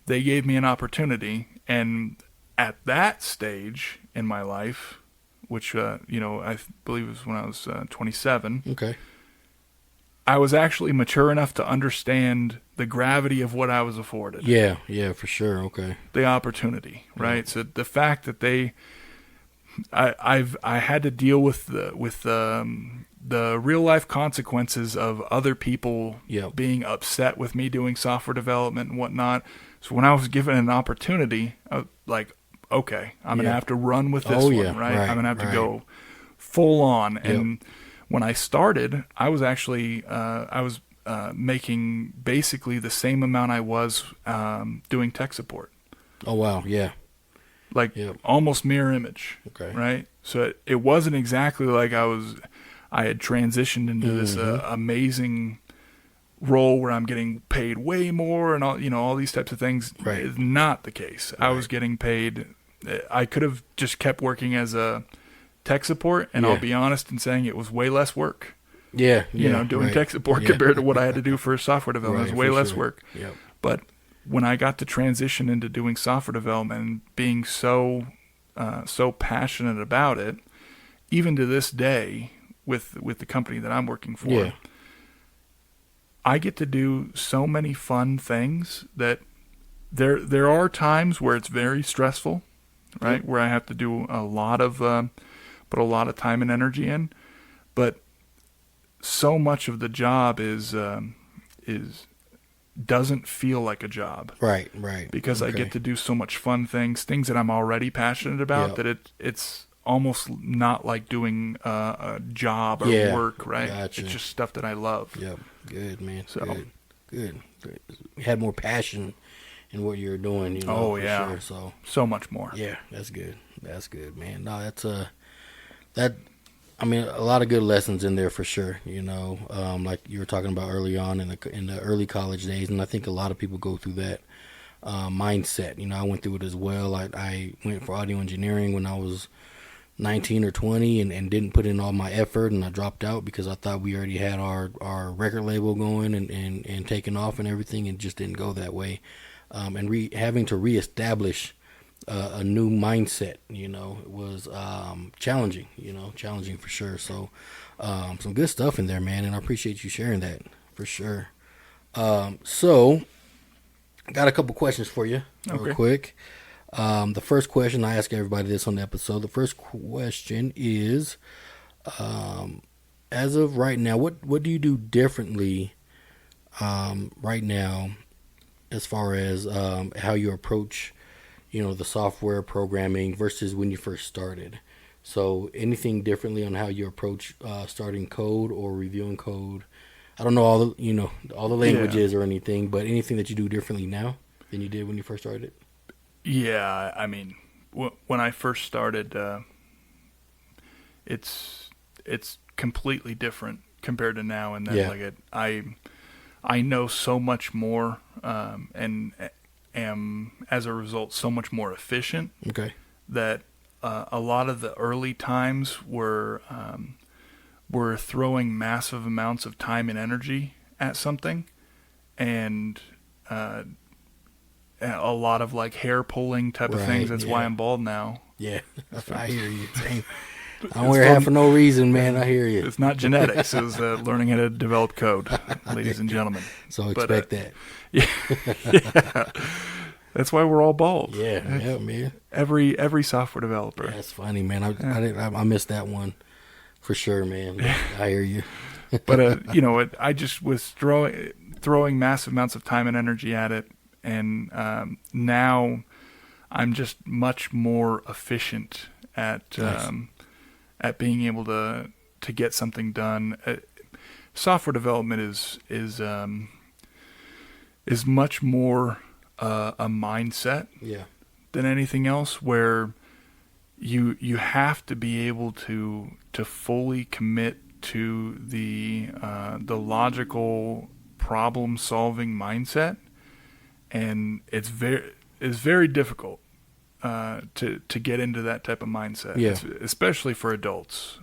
they gave me an opportunity, and at that stage in my life, which I believe was when I was 27, Okay. I was actually mature enough to understand the gravity of what I was afforded. Yeah. Yeah. For sure. Okay. The opportunity, right? So the fact that I had to deal with the real life consequences of other people Yep. being upset with me doing software development and whatnot. So when I was given an opportunity, I was like, okay, I'm gonna Yeah. have to run with this Oh, one, yeah, right? right, I'm gonna have to right. go full on. And when I started, I was actually making basically the same amount I was doing tech support, Oh wow. Yeah. like Yep. almost mirror image, Okay. right? So it wasn't exactly like I had transitioned into this Mm-hmm. amazing role where I'm getting paid way more and all these types of things. Right. It's not the case. I was Right. getting paid. I could have just kept working as a tech support, and Yeah. I'll be honest in saying it was way less work. Yeah. Doing right. tech support Yeah. compared to what I had to do for software development. Right, It was way for less sure. work. Yep. But when I got to transition into doing software development and being so passionate about it, even to this day with the company that I'm working for, Yeah. I get to do so many fun things that there are times where it's very stressful, right? Yep. Where I have to do a lot of put a lot of time and energy in, but so much of the job is doesn't feel like a job Right. Right. because I Okay. get to do so much fun things that I'm already passionate about, Yep. that it's almost not like doing a job or Yeah. work, right? Gotcha. It's just stuff that I love. Yep. Good, man. So- Good. You had more passion in what you were doing, Oh, for yeah. sure. So So much more. yeah, that's good. That's good, man. No, that's I mean, a lot of good lessons in there for sure. Like you were talking about early on in the early college days, and I think a lot of people go through that mindset. I went through it as well. I went for audio engineering when I was 19 or 20 and didn't put in all my effort, and I dropped out because I thought we already had our record label going and taking off and everything, and just didn't go that way. And having to reestablish a new mindset, it was challenging, challenging for sure. So some good stuff in there, man, and I appreciate you sharing that for sure. So I got a couple questions for you real quick. The first question, I ask everybody this on the episode. The first question is, as of right now, what do you do differently right now as far as how you approach, the software programming versus when you first started? So anything differently on how you approach starting code or reviewing code? I don't know all the languages or anything, but anything that you do differently now than you did when you first started? Yeah, I mean, when I first started, it's completely different compared to now. And then, I know so much more, and am as a result so much more efficient. Okay. That a lot of the early times were throwing massive amounts of time and energy at something, and a lot of like hair pulling type of things. That's why I'm bald now. Yeah, I hear you. I don't wear hair for no reason, man. I hear you. It's not genetics. It was learning how to develop code, ladies and gentlemen. So expect that. Yeah. That's why we're all bald. Yeah, man. Every software developer. Yeah, that's funny, man. I missed that one for sure, man. I hear you. But I just was throwing massive amounts of time and energy at it. And now I'm just much more efficient at being able to get something done. Software development is much more a mindset than anything else, where you have to be able to fully commit to the logical problem solving mindset. And it's very difficult to get into that type of mindset, especially for adults.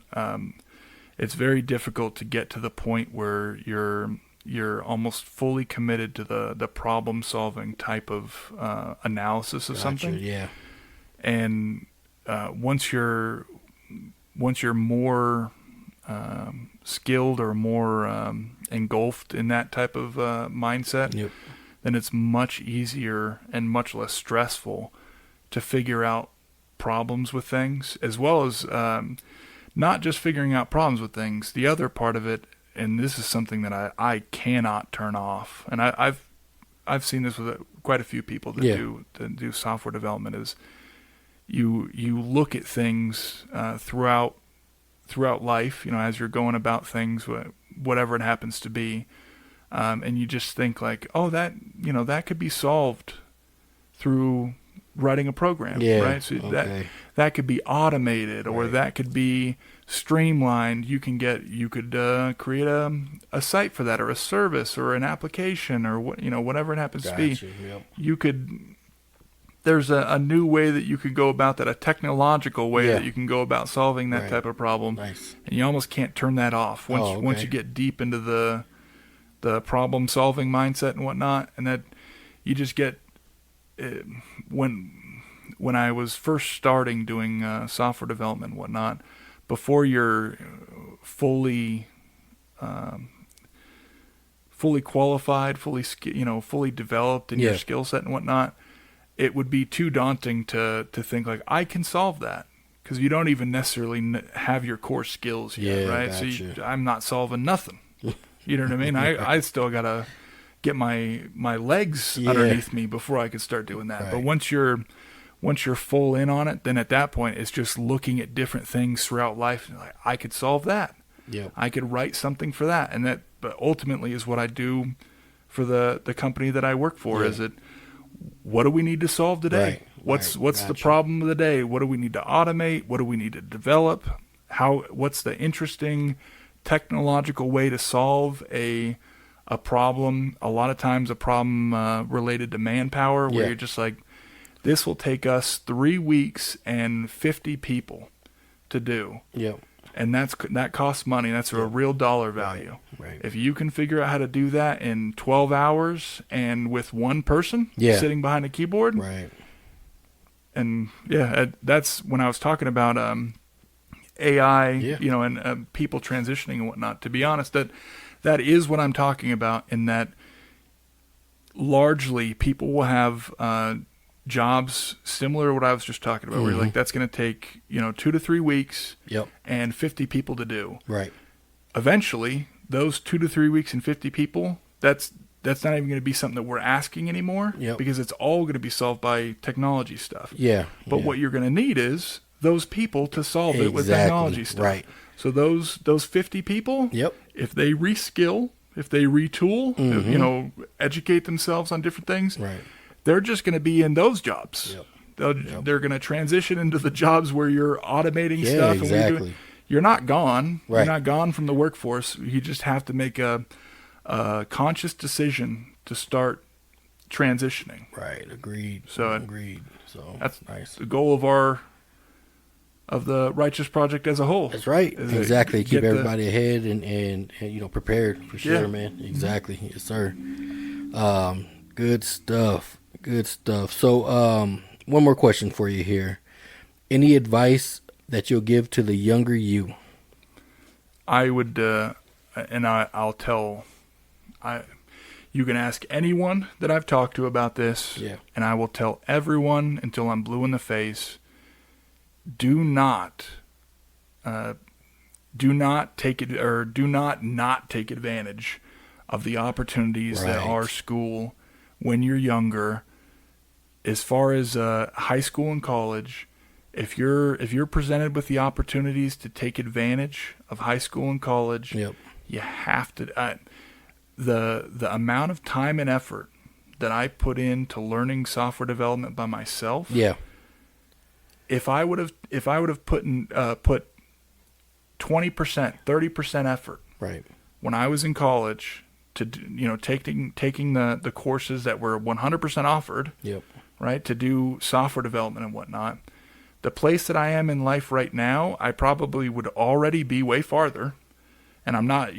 It's very difficult to get to the point where you're almost fully committed to the problem solving type of analysis of something. Yeah. And once you're more skilled or more engulfed in that type of mindset, then it's much easier and much less stressful to figure out problems with things, as well as not just figuring out problems with things. The other part of it, and this is something that I cannot turn off, and I've seen this with quite a few people that do software development, is you look at things throughout life, as you're going about things, whatever it happens to be. And you just think like, oh, that could be solved through writing a program, right? So that could be automated, or that could be streamlined. You could create a site for that, or a service, or an application, or whatever it happens to be. Yep. You could. There's a new way that you could go about that, a technological way that you can go about solving that type of problem. Nice. And you almost can't turn that off once you get deep into the problem solving mindset and whatnot. And that you just get when I was first starting doing software development and whatnot, before you're fully qualified, fully developed in your skill set and whatnot, it would be too daunting to think like, I can solve that, because you don't even necessarily have your core skills yet, right? Gotcha. So I'm not solving nothing. You know what I mean? I still gotta get my legs underneath me before I could start doing that. Right. But once you're full in on it, then at that point it's just looking at different things throughout life. And like, I could solve that. Yep. I could write something for that, and that, but ultimately, is what I do for the company that I work for. Is it, what do we need to solve today? What's the problem of the day? What do we need to automate? What do we need to develop? What's the interesting technological way to solve a problem? A lot of times a problem related to manpower, where you're just like, this will take us 3 weeks and 50 people to do, Yep. and that costs money. That's a real dollar value. Right. If you can figure out how to do that in 12 hours and with one person sitting behind a keyboard, Right. and that's when I was talking about AI, and people transitioning and whatnot. To be honest, that is what I'm talking about, in that largely people will have jobs similar to what I was just talking about, where you're like, that's going to take 2 to 3 weeks and 50 people to do. Right. Eventually, those 2 to 3 weeks and 50 people, that's not even going to be something that we're asking anymore, because it's all going to be solved by technology stuff. But what you're going to need is those people to solve it with technology stuff. Right. So those 50 people, if they reskill, if they retool, educate themselves on different things, they're just going to be in those jobs. They're going to transition into the jobs where you're automating stuff. Exactly. And you're not gone. Right. You're not gone from the workforce. You just have to make a conscious decision to start transitioning. Right. Agreed. So that's nice. The goal of the Righteous Project as a whole. That's right. Exactly. Keep everybody ahead and prepared for sure, man. Exactly. Yes, sir. Good stuff. Good stuff. So, one more question for you here. Any advice that you'll give to the younger you? I would, I'll tell. You can ask anyone that I've talked to about this, and I will tell everyone until I'm blue in the face. Do not take it, or do not take advantage of the opportunities that are school when you're younger. As far as high school and college, if you're presented with the opportunities to take advantage of high school and college, you have to. The amount of time and effort that I put into learning software development by myself. If I would have put 20%, 30% effort when I was in college to taking the courses that were 100% offered, to do software development and whatnot, the place that I am in life right now, I probably would already be way farther. And I'm not,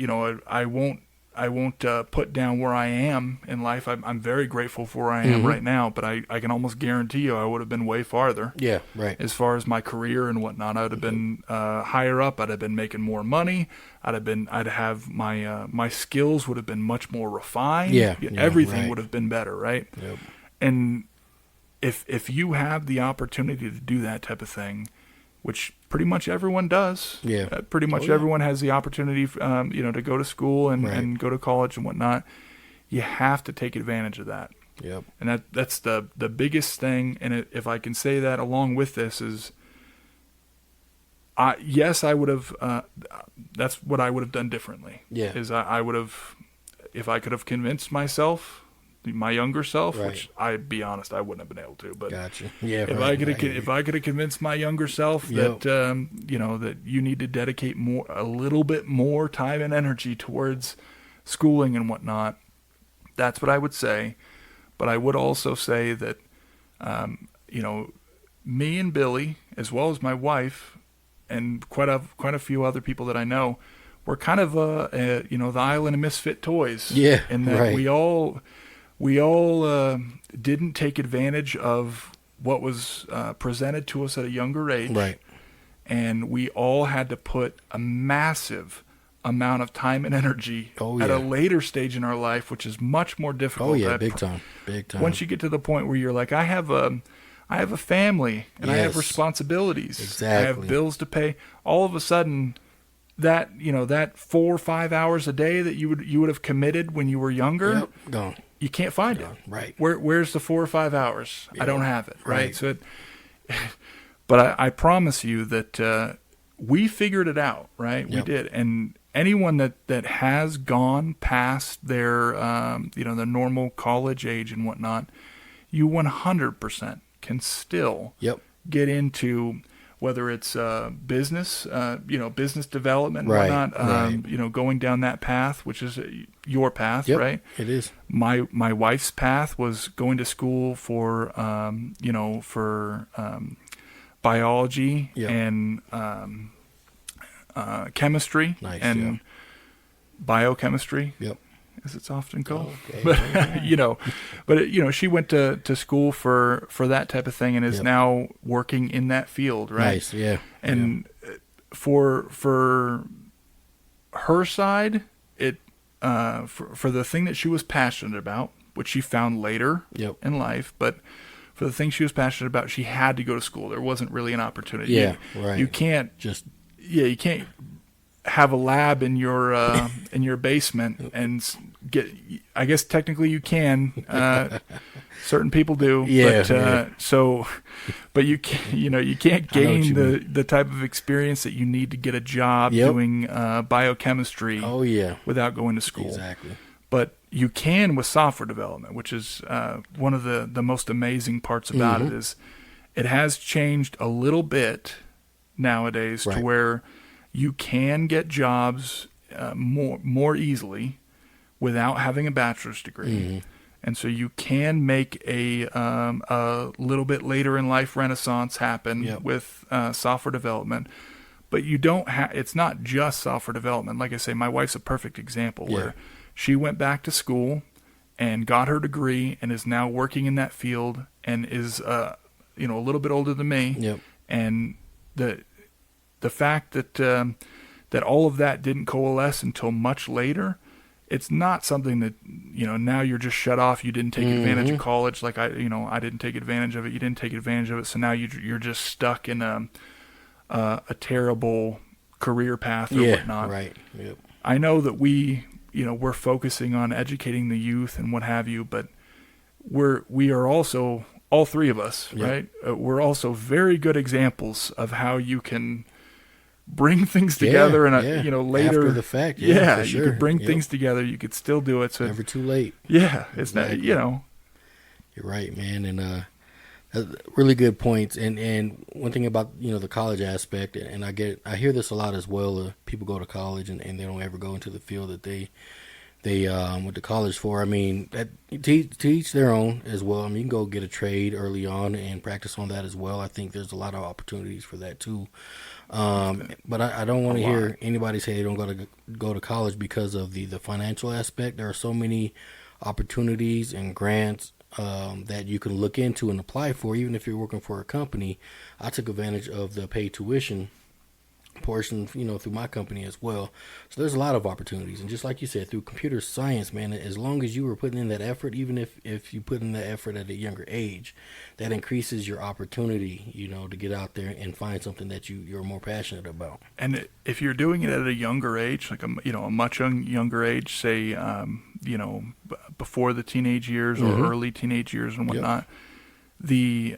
I won't put down where I am in life. I'm very grateful for where I am right now, but I can almost guarantee you I would have been way farther. As far as my career and whatnot, I'd have been higher up. I'd have been making more money. I'd have my skills would have been much more refined. Everything would have been better, right? And if you have the opportunity to do that type of thing, which pretty much everyone does. Pretty much everyone has the opportunity, to go to school and go to college and whatnot. You have to take advantage of that. And that's the biggest thing. And if I can say that along with this is, I would have. That's what I would have done differently. Is I would have, if I could have convinced myself, my younger self, which I'd be honest, I wouldn't have been able to. But if I could have convinced my younger self that that you need to dedicate a little bit more time and energy towards schooling and whatnot, that's what I would say. But I would also say that me and Billy, as well as my wife, and quite a few other people that I know, we're kind of the island of misfit toys. In that we all didn't take advantage of what was presented to us at a younger age. And we all had to put a massive amount of time and energy at a later stage in our life, which is much more difficult. Big time. Once you get to the point where you're like, I have a family and I have responsibilities. I have bills to pay. All of a sudden, that 4 or 5 hours a day that you would have committed when you were younger, gone. You can't find it. Where's the 4 or 5 hours? I don't have it. So, but I promise you that we figured it out. We did. And anyone that has gone past their the normal college age and whatnot, you 100% can still get into, whether it's business, business development and whatnot, going down that path, which is your path, right? It is. My wife's path was going to school for biology Yep. and chemistry Nice, and yeah. biochemistry, Yep. as it's often called. Okay. But she went to school for that type of thing and is Yep. now working in that field, right? Nice. Yeah. And for her side, it for the thing that she was passionate about, which she found later Yep. in life, but for the thing she was passionate about, she had to go to school. There wasn't really an opportunity. Yeah. Right. You can't Just you can't have a lab in your basement and get. I guess technically you can. Certain people do. Yeah, But, yeah. but you can, you can't I know what gain you the type of experience that you need to get a job Yep. doing biochemistry oh yeah. without going to school. Exactly. But you can with software development, which is one of the most amazing parts about Mm-hmm. it is it has changed a little bit nowadays to Right. where you can get jobs more easily without having a bachelor's degree. Mm-hmm. And so you can make a little bit later in life renaissance happen Yep. with software development. But you don't have. It's not just software development. Like I say, my wife's a perfect example Yeah. where she went back to school and got her degree and is now working in that field and is a little bit older than me. Yep. And the fact that that all of that didn't coalesce until much later, it's not something that now you're just shut off. You didn't take advantage of college, like I didn't take advantage of it. You didn't take advantage of it, so now you're just stuck in a terrible career path or Yeah. whatnot. Right. Yep. I know that we're focusing on educating the youth and what have you, but we are also, all three of us, Yep. right? We're also very good examples of how you can bring things together and later after the fact. yeah, for you sure. could bring Yep. things together. You could still do it. So Never too late. yeah, it's Exactly. not You're right, man, and really good points. And one thing about the college aspect, and I hear this a lot as well. People go to college and they don't ever go into the field that they went to college for. I mean, to each their own as well. I mean, you can go get a trade early on and practice on that as well. I think there's a lot of opportunities for that too. But I don't want to hear anybody say they don't go to college because of the financial aspect. There are so many opportunities and grants that you can look into and apply for, even if you're working for a company. I took advantage of the paid tuition portion, through my company as well. So there's a lot of opportunities, and just like you said, through computer science, man, as long as you were putting in that effort, even if you put in that effort at a younger age, that increases your opportunity, to get out there and find something that you're more passionate about. And if you're doing it at a younger age, like a much younger age, say before the teenage years or early teenage years and whatnot, the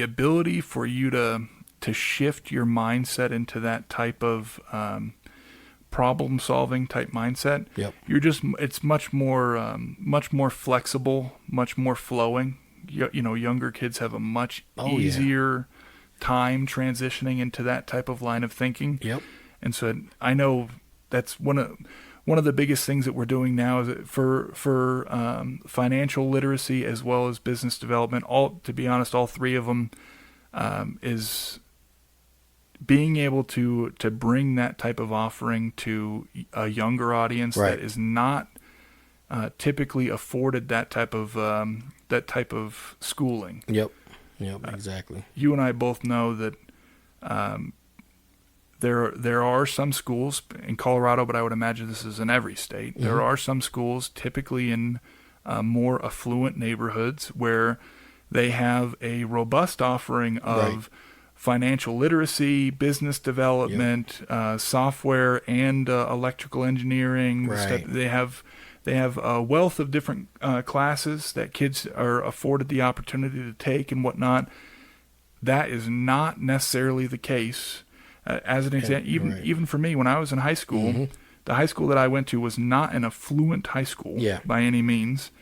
ability for you to shift your mindset into that type of problem solving type mindset, Yep. it's much more flexible, much more flowing. Younger kids have a much easier time transitioning into that type of line of thinking. Yep. And so I know that's one of the biggest things that we're doing now is that for financial literacy as well as business development. To be honest, all three of them is being able to bring that type of offering to a younger audience Right. that is not typically afforded that type of schooling. Yep. Exactly. You and I both know that there are some schools in Colorado, but I would imagine this is in every state. Mm-hmm. There are some schools, typically in more affluent neighborhoods, where they have a robust offering of financial literacy, business development, software, and electrical engineering. Right. They have a wealth of different classes that kids are afforded the opportunity to take and whatnot. That is not necessarily the case. As an example, even for me, when I was in high school, the high school that I went to was not an affluent high school by any means,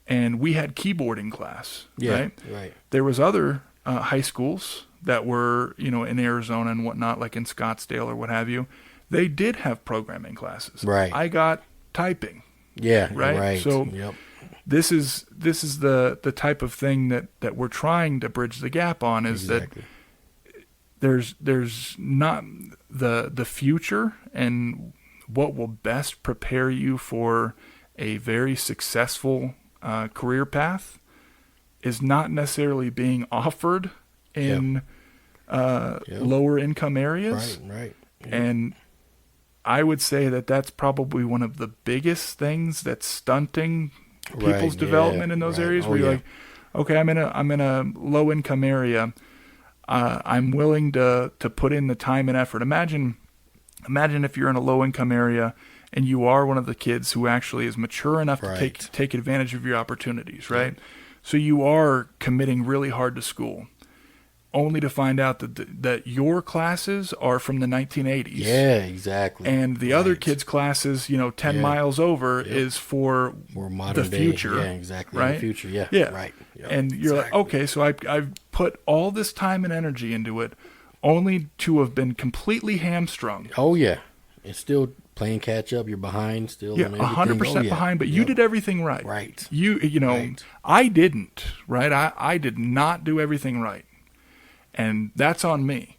and we had keyboarding class. Yeah. Right. There was other high schools that were in Arizona and whatnot, like in Scottsdale or what have you. They did have programming classes. Right. I got typing. Yeah. Right. So Yep. this is the type of thing that we're trying to bridge the gap on, is Exactly. that there's not the future and what will best prepare you for a very successful career path is not necessarily being offered in lower income areas. Right. Yep. And I would say that that's probably one of the biggest things that's stunting people's development in those areas where you're like, okay, I'm in a low income area. I'm willing to put in the time and effort. Imagine if you're in a low income area and you are one of the kids who actually is mature enough to take advantage of your opportunities, right? Yeah. So you are committing really hard to school, only to find out that your classes are from the 1980s. Yeah, exactly. And the other kids' classes, 10 miles over is for modern the future. Day. Yeah, exactly. Right? The future, yeah. Right. Yep. And you're like, okay, so I've put all this time and energy into it, only to have been completely hamstrung. Oh, yeah. It's still playing catch up. You're behind still. Yeah, 100% behind, but you did everything right. Right. I didn't, right? I did not do everything right. And that's on me.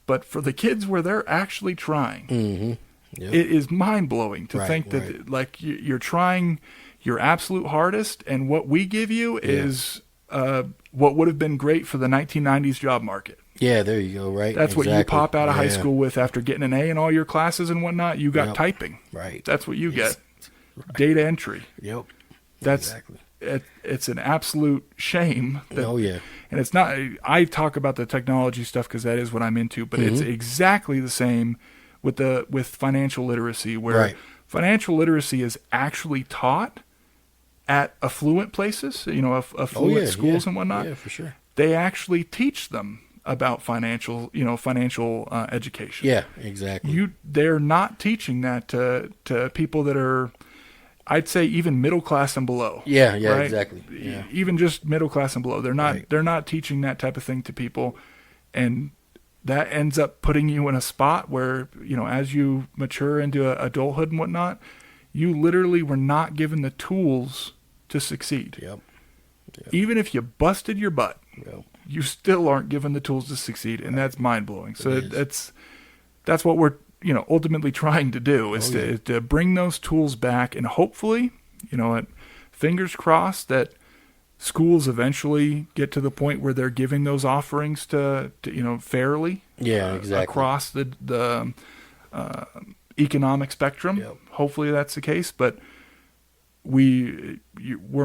But for the kids where they're actually trying, it is mind-blowing to think that like you're trying your absolute hardest, and what we give you is what would have been great for the 1990s job market. Yeah, there you go, right? That's what you pop out of high school with after getting an A in all your classes and whatnot. You got typing. Right. That's what you get. Data entry. Yep. That's it's an absolute shame. And it's not. I talk about the technology stuff because that is what I'm into, but it's exactly the same with financial literacy, where financial literacy is actually taught at affluent places, affluent schools and whatnot. Yeah, for sure. They actually teach them about financial education. Yeah, exactly. They're not teaching that to people that are, I'd say, even middle class and below. Yeah, right? Exactly. Yeah. Even just middle class and below. They're not teaching that type of thing to people, and that ends up putting you in a spot where, as you mature into adulthood and whatnot, you literally were not given the tools to succeed. Yep. Even if you busted your butt, you still aren't given the tools to succeed, and that's mind-blowing. So that's what we're ultimately trying to do is to bring those tools back, and hopefully, fingers crossed that schools eventually get to the point where they're giving those offerings to fairly across the economic spectrum. Yep. Hopefully that's the case, but we're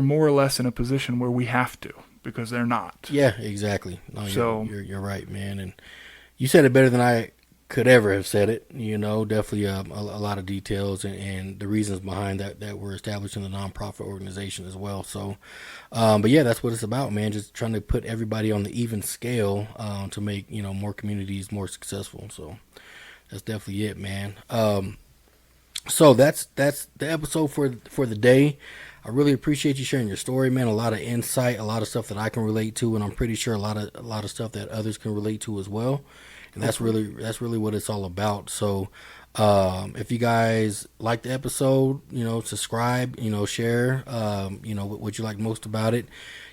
more or less in a position where we have to, because they're not. Yeah, exactly. No, you're right, man. And you said it better than I could ever have said it. Definitely a lot of details and the reasons behind that we're establishing the nonprofit organization as well. So, but yeah, that's what it's about, man. Just trying to put everybody on the even scale to make more communities more successful. So that's definitely it, man. So that's the episode for the day. I really appreciate you sharing your story, man. A lot of insight, a lot of stuff that I can relate to, and I'm pretty sure a lot of stuff that others can relate to as well. And that's really what it's all about. So if you guys like the episode, subscribe, share, what you like most about it.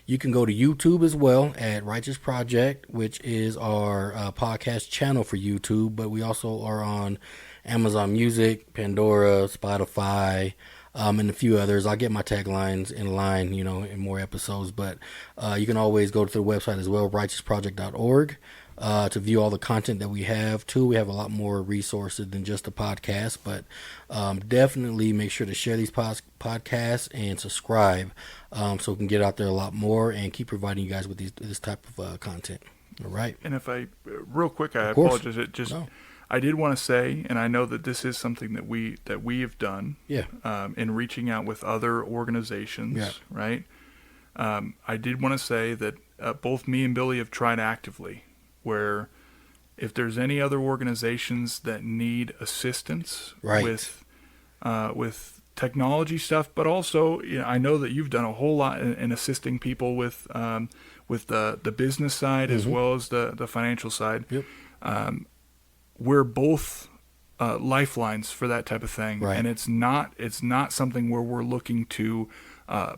You can go to YouTube as well at Righteous Project, which is our podcast channel for YouTube. But we also are on Amazon Music, Pandora, Spotify, and a few others. I'll get my taglines in line, in more episodes. But you can always go to the website as well, righteousproject.org, to view all the content that we have. Too, we have a lot more resources than just a podcast. But definitely make sure to share these podcasts and subscribe, so we can get out there a lot more and keep providing you guys with this type of content. All right. And if real quick, I apologize. I did want to say, and I know that this is something that we have done, in reaching out with other organizations, right? I did want to say that both me and Billy have tried actively, where if there's any other organizations that need assistance with technology stuff, but also I know that you've done a whole lot in assisting people with the business side as well as the financial side. Yep. We're both lifelines for that type of thing, and it's not something where we're looking to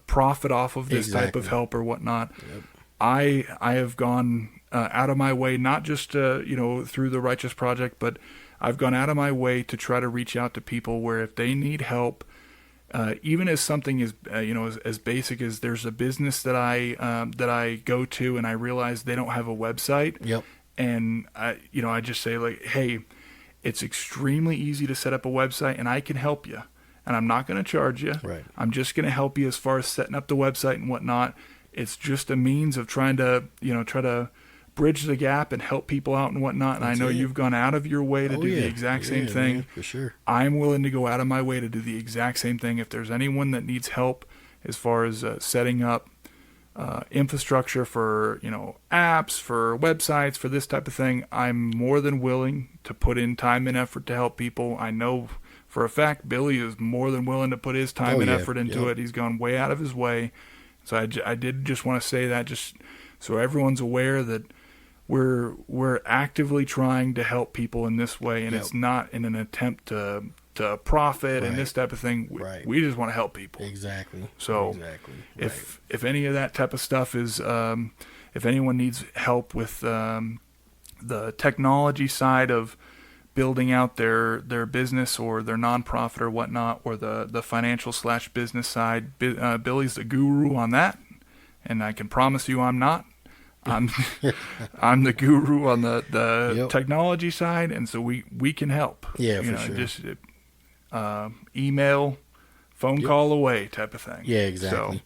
profit off of this type of help or whatnot. Yep. I have gone out of my way, not just through the Righteous Project, but I've gone out of my way to try to reach out to people where if they need help, even as something as basic as there's a business that I go to and I realize they don't have a website. Yep. And I just say, like, hey, it's extremely easy to set up a website and I can help you. And I'm not going to charge you. Right. I'm just going to help you as far as setting up the website and whatnot. It's just a means of trying to, try to bridge the gap and help people out and whatnot. And That's I know it. you've gone out of your way to do the exact same thing. Man, for sure. I'm willing to go out of my way to do the exact same thing. If there's anyone that needs help as far as setting up infrastructure for, apps, for websites, for this type of thing, I'm more than willing to put in time and effort to help people. I know for a fact Billy is more than willing to put his time and effort into it. He's gone way out of his way. So I did just want to say that, just so everyone's aware that we're actively trying to help people in this way, and it's not in an attempt to profit and this type of thing. We just want to help people. Exactly. So if any of that type of stuff is, if anyone needs help with the technology side of building out their business or their nonprofit or whatnot, or the financial / business side, Billy's the guru on that, and I can promise you I'm not. I'm the guru on the technology side, and so we can help. Yeah, for sure. Just email, phone call away type of thing. Yeah, exactly.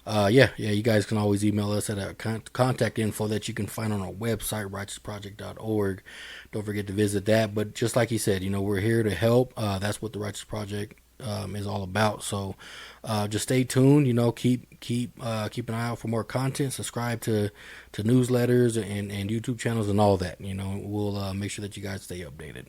So, you guys can always email us at our contact info that you can find on our website, righteousproject.org. Don't forget to visit that. But just like he said, we're here to help. That's what the Righteous Project is all about. So just stay tuned. Keep an eye out for more content. Subscribe to newsletters and YouTube channels and all that. We'll make sure that you guys stay updated.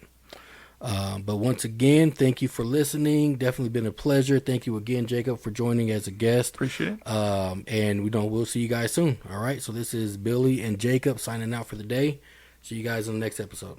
But once again, thank you for listening. Definitely been a pleasure. Thank you again, Jacob, for joining as a guest. Appreciate it. And we'll see you guys soon. All right. So this is Billy and Jacob signing out for the day. See you guys in the next episode.